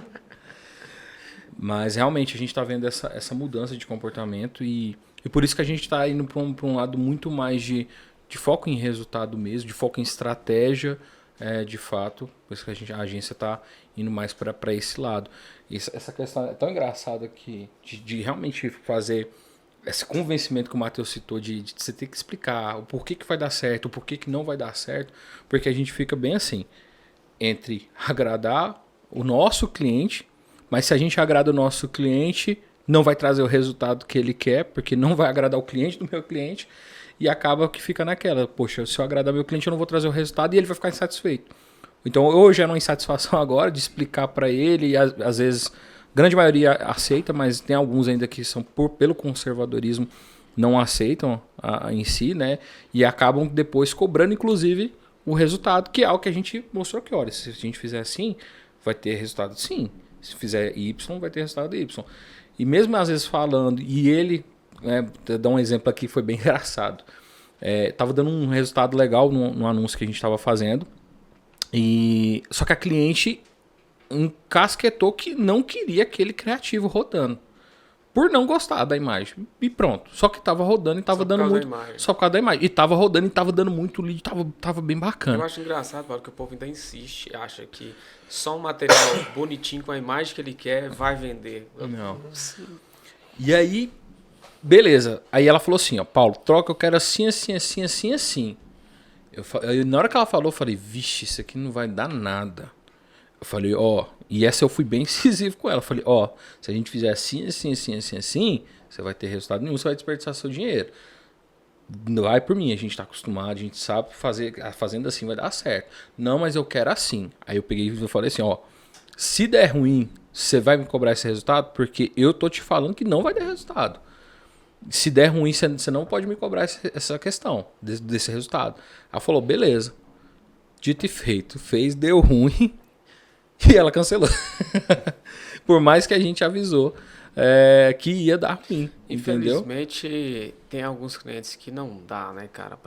Mas realmente a gente tá vendo essa mudança de comportamento e por isso que a gente tá indo pra um lado muito mais de foco em resultado mesmo, de foco em estratégia, de fato. Por isso que a agência tá indo mais para esse lado. Essa questão é tão engraçada que de realmente fazer esse convencimento que o Matheus citou de você ter que explicar o porquê que vai dar certo, o porquê que não vai dar certo, porque a gente fica bem assim, entre agradar o nosso cliente, mas se a gente agrada o nosso cliente, não vai trazer o resultado que ele quer, porque não vai agradar o cliente do meu cliente, e acaba que fica naquela, poxa, se eu agradar meu cliente, eu não vou trazer o resultado e ele vai ficar insatisfeito. Então eu gero uma insatisfação agora de explicar para ele, e às vezes, grande maioria aceita, mas tem alguns ainda que são pelo conservadorismo, não aceitam em si, né? E acabam depois cobrando, inclusive, o resultado, que é algo que a gente mostrou que, olha, se a gente fizer assim, vai ter resultado sim. Se fizer Y, vai ter resultado Y. E mesmo às vezes falando, e ele, dá um exemplo aqui, foi bem engraçado. Tava dando um resultado legal no anúncio que a gente estava fazendo. Só que a cliente encasquetou que não queria aquele criativo rodando. Por não gostar da imagem. E pronto. Só que tava rodando e tava dando muito. Só por causa da imagem. E tava rodando e tava dando muito lead. Tava bem bacana. Eu acho engraçado, Paulo, que o povo ainda insiste, acha que só um material bonitinho com a imagem que ele quer vai vender. Não. E aí, beleza. Aí ela falou assim, ó, Paulo, troca, eu quero assim, assim, assim, assim, assim. Na hora que ela falou, eu falei, vixe, isso aqui não vai dar nada. Eu falei, ó, e essa eu fui bem incisivo com ela. Eu falei, ó, se a gente fizer assim, assim, assim, assim, assim, você vai ter resultado nenhum, você vai desperdiçar seu dinheiro. Vai por mim, a gente tá acostumado, a gente sabe fazer, fazendo assim vai dar certo. Não, mas eu quero assim. Aí eu peguei e falei assim, ó, se der ruim, você vai me cobrar esse resultado? Porque eu tô te falando que não vai dar resultado. Se der ruim, você não pode me cobrar essa questão desse resultado. Ela falou, beleza. Dito e feito. Fez, deu ruim e ela cancelou. Por mais que a gente avisou que ia dar ruim. Infelizmente, tem alguns clientes que não dá, né, cara?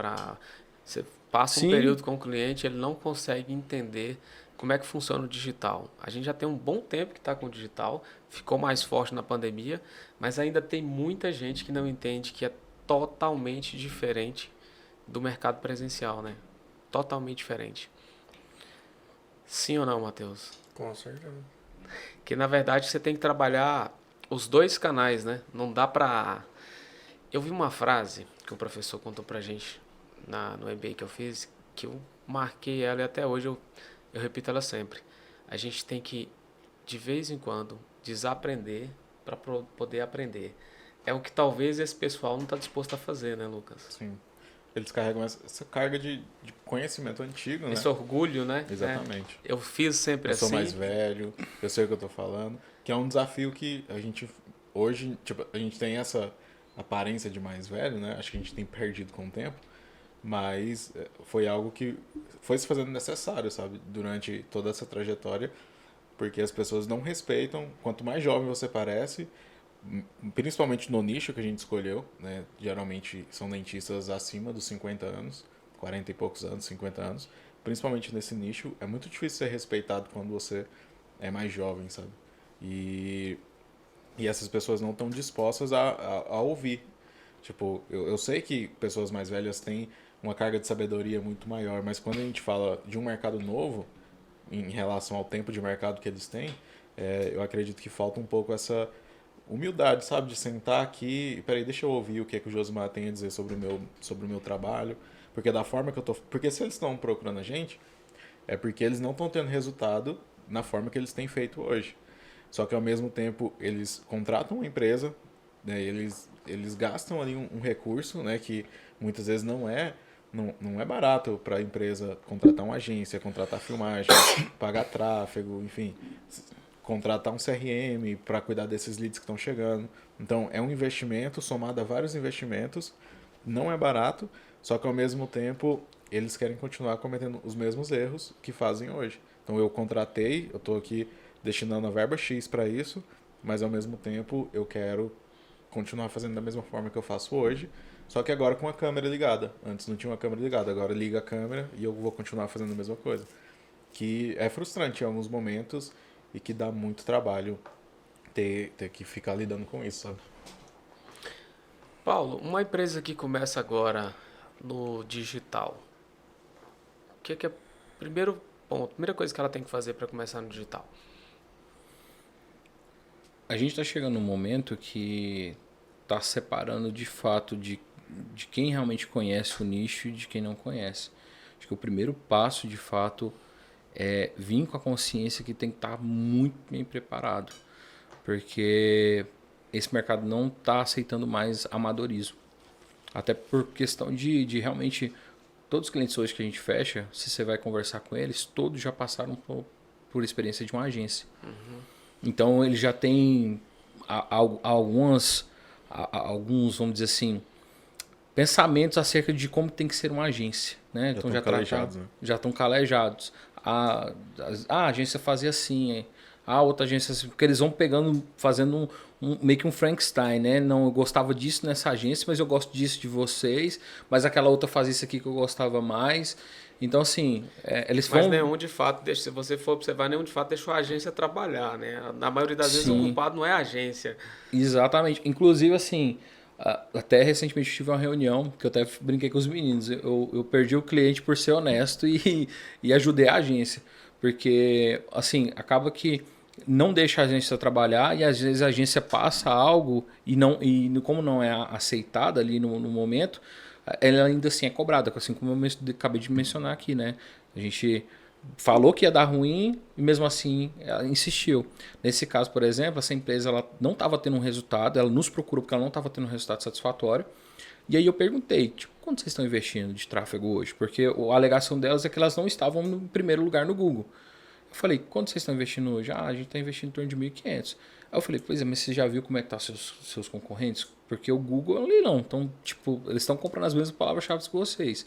Você passa um período com o cliente, ele não consegue entender como é que funciona o digital. A gente já tem um bom tempo que está com o digital, ficou mais forte na pandemia, mas ainda tem muita gente que não entende que é totalmente diferente do mercado presencial, né? Totalmente diferente. Sim ou não, Matheus? Com certeza. Que na verdade você tem que trabalhar os dois canais, né? Não dá pra... Eu vi uma frase que o professor contou pra gente no MBA que eu fiz, que eu marquei ela e até hoje eu repito ela sempre. A gente tem que, de vez em quando, desaprender para poder aprender. É o que talvez esse pessoal não está disposto a fazer, né, Lucas? Sim. Eles carregam essa carga de conhecimento antigo, né? Esse orgulho, né? Exatamente. Eu fiz sempre assim. Eu sou mais velho, eu sei o que eu tô falando. Que é um desafio que a gente, hoje, tipo, a gente tem essa aparência de mais velho, né? Acho que a gente tem perdido com o tempo. Mas foi algo que foi se fazendo necessário, sabe? Durante toda essa trajetória. Porque as pessoas não respeitam. Quanto mais jovem você parece, principalmente no nicho que a gente escolheu, né? Geralmente são dentistas acima dos 50 anos, 40 e poucos anos, 50 anos. Principalmente nesse nicho, é muito difícil ser respeitado quando você é mais jovem, sabe? E essas pessoas não estão dispostas a ouvir. Tipo, eu sei que pessoas mais velhas têm uma carga de sabedoria muito maior, mas quando a gente fala de um mercado novo, em relação ao tempo de mercado que eles têm, eu acredito que falta um pouco essa humildade, sabe? De sentar aqui, peraí, deixa eu ouvir o que é que o Josimar tem a dizer sobre o meu trabalho, porque da forma que eu tô... Porque se eles estão procurando a gente, é porque eles não estão tendo resultado na forma que eles têm feito hoje. Só que ao mesmo tempo, eles contratam uma empresa, né? Eles gastam ali um recurso, né? Que muitas vezes não é o suficiente para eles conseguirem entregar o resultado que eles querem. E eles não estão tendo resultado. Então, não é barato para a empresa contratar uma agência, contratar filmagem, pagar tráfego, enfim, contratar um CRM para cuidar desses leads que estão chegando. Então, é um investimento somado a vários investimentos, não é barato, só que ao mesmo tempo eles querem continuar cometendo os mesmos erros que fazem hoje. Então, eu contratei, eu estou aqui destinando a verba X para isso, mas ao mesmo tempo eu quero continuar fazendo da mesma forma que eu faço hoje, só que agora com a câmera ligada. Antes não tinha uma câmera ligada, agora liga a câmera e eu vou continuar fazendo a mesma coisa. Que é frustrante em alguns momentos e que dá muito trabalho ter que ficar lidando com isso, sabe? Paulo, uma empresa que começa agora no digital, o que é o primeiro ponto, a primeira coisa que ela tem que fazer para começar no digital? A gente está chegando num momento que está separando de fato de quem realmente conhece o nicho e de quem não conhece. Acho que o primeiro passo, de fato, é vir com a consciência que tem que estar muito bem preparado, porque esse mercado não está aceitando mais amadorismo. Até por questão de realmente, todos os clientes hoje que a gente fecha, se você vai conversar com eles, todos já passaram por experiência de uma agência. Então eles já têm alguns, vamos dizer assim, pensamentos acerca de como tem que ser uma agência, né? Já Então estão calejados, né? já estão calejados. A agência fazia assim, a outra agência assim, porque eles vão pegando, fazendo meio que um Frankenstein, né? Não, eu gostava disso nessa agência, mas eu gosto disso de vocês, mas aquela outra fazia isso aqui que eu gostava mais. Então, assim, eles vão... Mas nenhum de fato, se você for observar, nenhum de fato deixou a agência trabalhar, né? Na maioria das vezes o Sim. culpado não é a agência. Exatamente. Inclusive, assim, até recentemente eu tive uma reunião que eu até brinquei com os meninos. Eu perdi o cliente por ser honesto e ajudei a agência. Porque, assim, acaba que não deixa a agência trabalhar e às vezes a agência passa algo e como não é aceitada ali no momento, ela ainda assim é cobrada, assim como eu acabei de mencionar aqui, né? A gente falou que ia dar ruim e mesmo assim ela insistiu. Nesse caso, por exemplo, essa empresa ela não estava tendo um resultado, ela nos procurou porque ela não estava tendo um resultado satisfatório. E aí eu perguntei, tipo, quanto vocês estão investindo de tráfego hoje? Porque a alegação delas é que elas não estavam no primeiro lugar no Google. Eu falei, quanto vocês estão investindo hoje? A gente está investindo em torno de 1.500. Aí eu falei, pois é, mas você já viu como é que tá seus concorrentes? Porque o Google é um leilão, então, tipo, eles estão comprando as mesmas palavras-chave que vocês.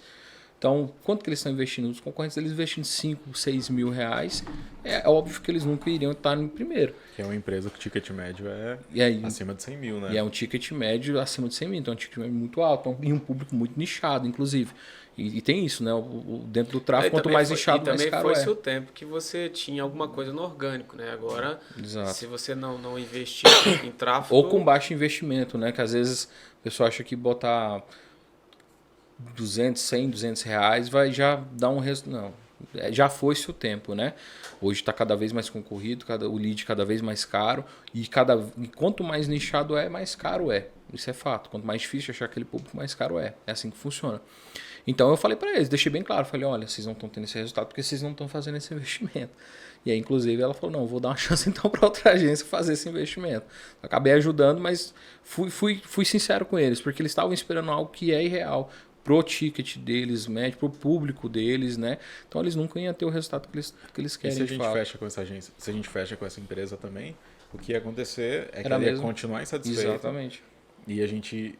Então, quanto que eles estão investindo? Os concorrentes eles investem 5, 6 mil reais. É óbvio que eles nunca iriam estar no primeiro. Que é uma empresa que o ticket médio é acima de 100 mil, né? E é um ticket médio acima de 100 mil, então é um ticket médio muito alto e um público muito nichado, inclusive. E tem isso, né? Dentro do tráfego, quanto mais nichado, mais caro é. E também foi-se o tempo que você tinha alguma coisa no orgânico, né? Agora, Exato. se você não investir em tráfego... Ou com baixo investimento, né? Que às vezes a pessoa acha que botar 200, 100, 200 reais vai já dar um resultado. Não, já foi-se o tempo, né? Hoje está cada vez mais concorrido, o lead cada vez mais caro e quanto mais nichado é, mais caro é. Isso é fato. Quanto mais difícil achar aquele público, mais caro é. É assim que funciona. Então eu falei para eles, deixei bem claro, falei, olha, vocês não estão tendo esse resultado porque vocês não estão fazendo esse investimento. E aí, inclusive, ela falou, não, vou dar uma chance então para outra agência fazer esse investimento. Acabei ajudando, mas fui sincero com eles, porque eles estavam esperando algo que é irreal pro ticket deles, médio, pro público deles, né? Então eles nunca iam ter o resultado que eles querem. E se a gente fecha com essa agência, se a gente fecha com essa empresa também, o que ia acontecer é que ela ia continuar insatisfeita. Exatamente. E a gente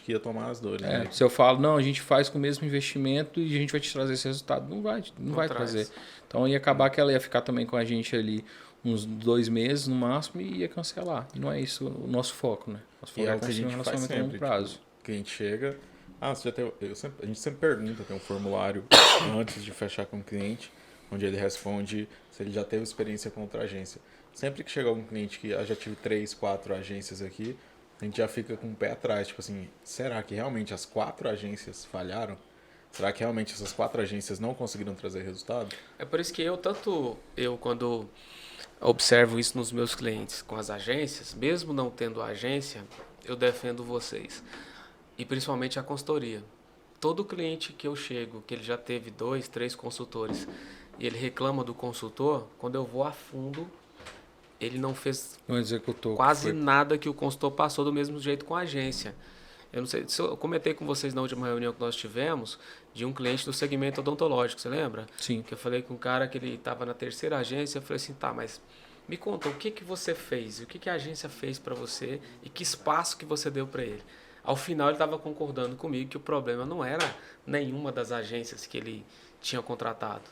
que ia tomar as dores. Né? Se eu falo, não, a gente faz com o mesmo investimento e a gente vai te trazer esse resultado, não vai trazer. Então ia acabar que ela ia ficar também com a gente ali uns 2 meses no máximo e ia cancelar. E não é isso o nosso foco, né? Nosso foco é o que a gente faz sempre. A longo prazo. Tipo, o cliente chega, você já tem, a gente sempre pergunta, tem um formulário antes de fechar com o cliente, onde ele responde se ele já teve experiência com outra agência. Sempre que chega algum cliente que já tive 3, 4 agências aqui, a gente já fica com o pé atrás, tipo assim, será que realmente as 4 agências falharam? Será que realmente essas 4 agências não conseguiram trazer resultado? É por isso que eu quando observo isso nos meus clientes com as agências, mesmo não tendo agência, eu defendo vocês. E principalmente a consultoria. Todo cliente que eu chego, que ele já teve 2, 3 consultores, e ele reclama do consultor, quando eu vou a fundo, ele não fez quase nada que o consultor passou do mesmo jeito com a agência. Eu não sei se eu comentei com vocês na última reunião que nós tivemos de um cliente do segmento odontológico, você lembra? Sim. Que eu falei com um cara que ele estava na terceira agência, eu falei assim, tá, mas me conta, o que que você fez? O que que a agência fez para você e que espaço que você deu para ele? Ao final ele estava concordando comigo que o problema não era nenhuma das agências que ele tinha contratado.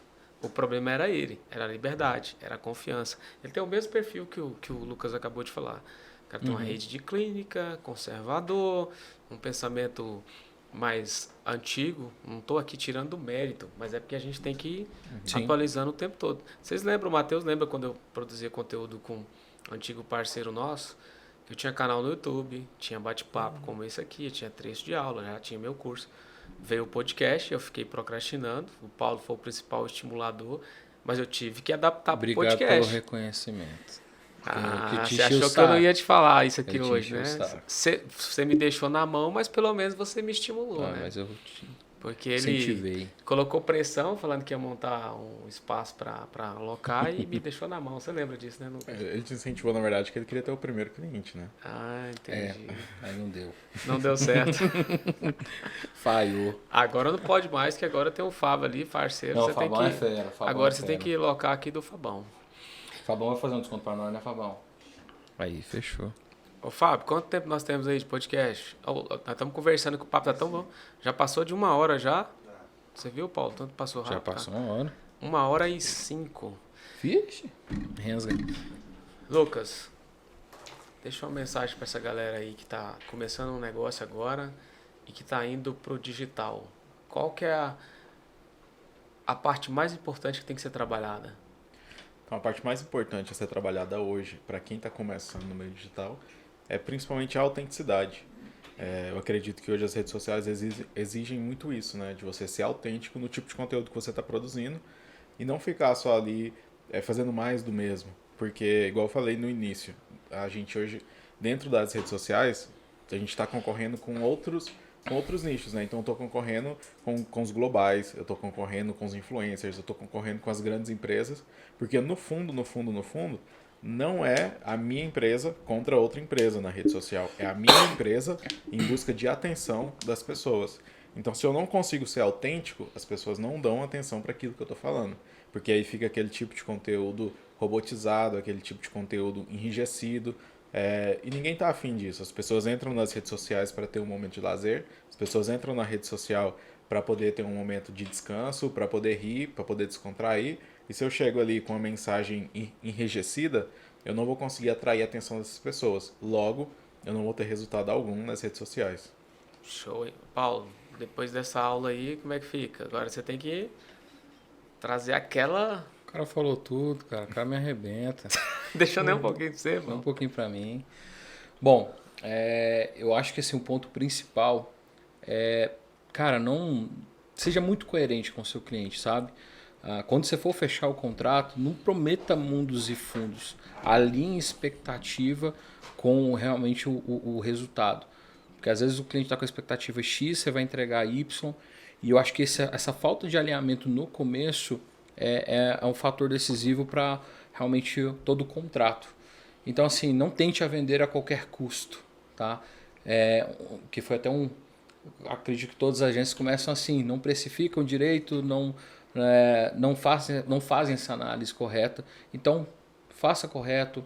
O problema era ele, era a liberdade, era a confiança. Ele tem o mesmo perfil que o Lucas acabou de falar. O cara tem uma rede de clínica, conservador, um pensamento mais antigo. Não estou aqui tirando do mérito, mas é porque a gente tem que ir atualizando o tempo todo. Vocês lembram, o Matheus lembra quando eu produzia conteúdo com um antigo parceiro nosso? Eu tinha canal no YouTube, tinha bate-papo como esse aqui, tinha trecho de aula, já tinha meu curso. Veio o podcast, eu fiquei procrastinando. O Paulo foi o principal estimulador, mas eu tive que adaptar para o podcast. Obrigado pelo reconhecimento. Você achou que eu não ia te falar isso aqui hoje, né? Saco. Você me deixou na mão, mas pelo menos você me estimulou, né? Mas eu Porque ele incentivei. colocou pressão, falando que ia montar um espaço para alocar e me deixou na mão. Você lembra disso, né, Lucas? Ele te incentivou, na verdade, que ele queria ter o primeiro cliente, né? Ah, entendi. Aí não deu. Não deu certo. Falhou. Agora não pode mais, que agora tem o Fábio ali, parceiro. Não, você o Fabão tem é que... fera. Fabão Agora é você tem fera. que locar aqui do Fabão. Fabão vai fazer um desconto pra nós, né, Fabão? Aí, fechou. Ô, Fábio, quanto tempo nós temos aí de podcast? Nós estamos conversando, que o papo tá tão bom. Já passou de 1 hora já? Você viu, Paulo? Tanto passou rápido. Já passou 1 hora. 1h05. Vixe. Rensga. Lucas, deixa uma mensagem para essa galera aí que tá começando um negócio agora e que tá indo pro digital. Qual que é a parte mais importante que tem que ser trabalhada? Então, a parte mais importante a ser trabalhada hoje, para quem está começando no meio digital, é principalmente a autenticidade. Eu acredito que hoje as redes sociais exigem muito isso, né? De você ser autêntico no tipo de conteúdo que você está produzindo e não ficar só ali fazendo mais do mesmo. Porque, igual eu falei no início, a gente hoje, dentro das redes sociais, a gente está concorrendo com outros nichos, né? Então eu estou concorrendo com os globais, eu estou concorrendo com os influencers, eu estou concorrendo com as grandes empresas, porque no fundo, não é a minha empresa contra outra empresa na rede social. É a minha empresa em busca de atenção das pessoas. Então, se eu não consigo ser autêntico, as pessoas não dão atenção para aquilo que eu estou falando. Porque aí fica aquele tipo de conteúdo robotizado, aquele tipo de conteúdo enrijecido. E ninguém está afim disso. As pessoas entram nas redes sociais para ter um momento de lazer. As pessoas entram na rede social para poder ter um momento de descanso, para poder rir, para poder descontrair. E se eu chego ali com uma mensagem enrijecida, eu não vou conseguir atrair a atenção dessas pessoas. Logo, eu não vou ter resultado algum nas redes sociais. Show, hein? Paulo, depois dessa aula aí, como é que fica? Agora você tem que trazer aquela... O cara falou tudo, cara. O cara me arrebenta. Deixa nem um pouquinho pra você, Um mano. pouquinho pra mim. Bom, eu acho que assim, o ponto principal é, cara, não seja muito coerente com o seu cliente, sabe? Quando você for fechar o contrato, não prometa mundos e fundos. Alinhe expectativa com realmente o resultado. Porque às vezes o cliente está com a expectativa X, você vai entregar Y. E eu acho que essa falta de alinhamento no começo é um fator decisivo para realmente todo o contrato. Então, assim, não tente a vender a qualquer custo, tá? Que foi até acredito que todas as agências começam assim, não precificam direito, não fazem essa análise correta. Então, faça correto,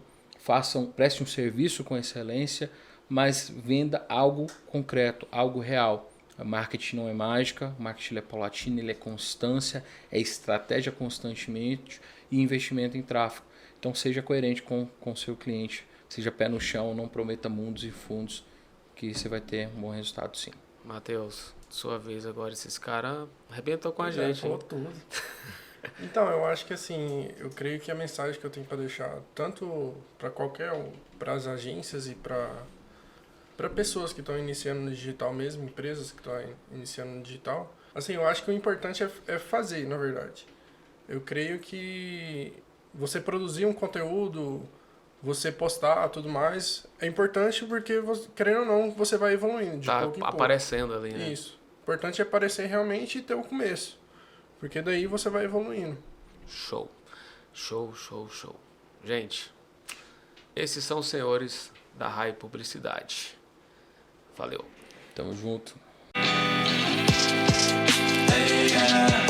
preste um serviço com excelência, mas venda algo concreto, algo real. A marketing não é mágica, o marketing é paulatino, ele é constância, é estratégia constantemente e investimento em tráfego. Então seja coerente com o seu cliente, seja pé no chão, não prometa mundos e fundos, que você vai ter um bom resultado sim. Matheus, sua vez agora, esses caras arrebentou com a gente. Falou tudo. Então, eu acho que assim, eu creio que a mensagem que eu tenho para deixar, tanto para para as agências e para pessoas que estão iniciando no digital mesmo, empresas que estão iniciando no digital, assim, eu acho que o importante é fazer, na verdade. Eu creio que você produzir um conteúdo, você postar tudo mais, é importante porque, querendo ou não, você vai evoluindo de pouco em pouco. Aparecendo ali, né? Isso. O importante é aparecer realmente e ter o começo. Porque daí você vai evoluindo. Show. Show, show, show. Gente, esses são os senhores da Rai Publicidade. Valeu. Tamo junto. Hey, yeah.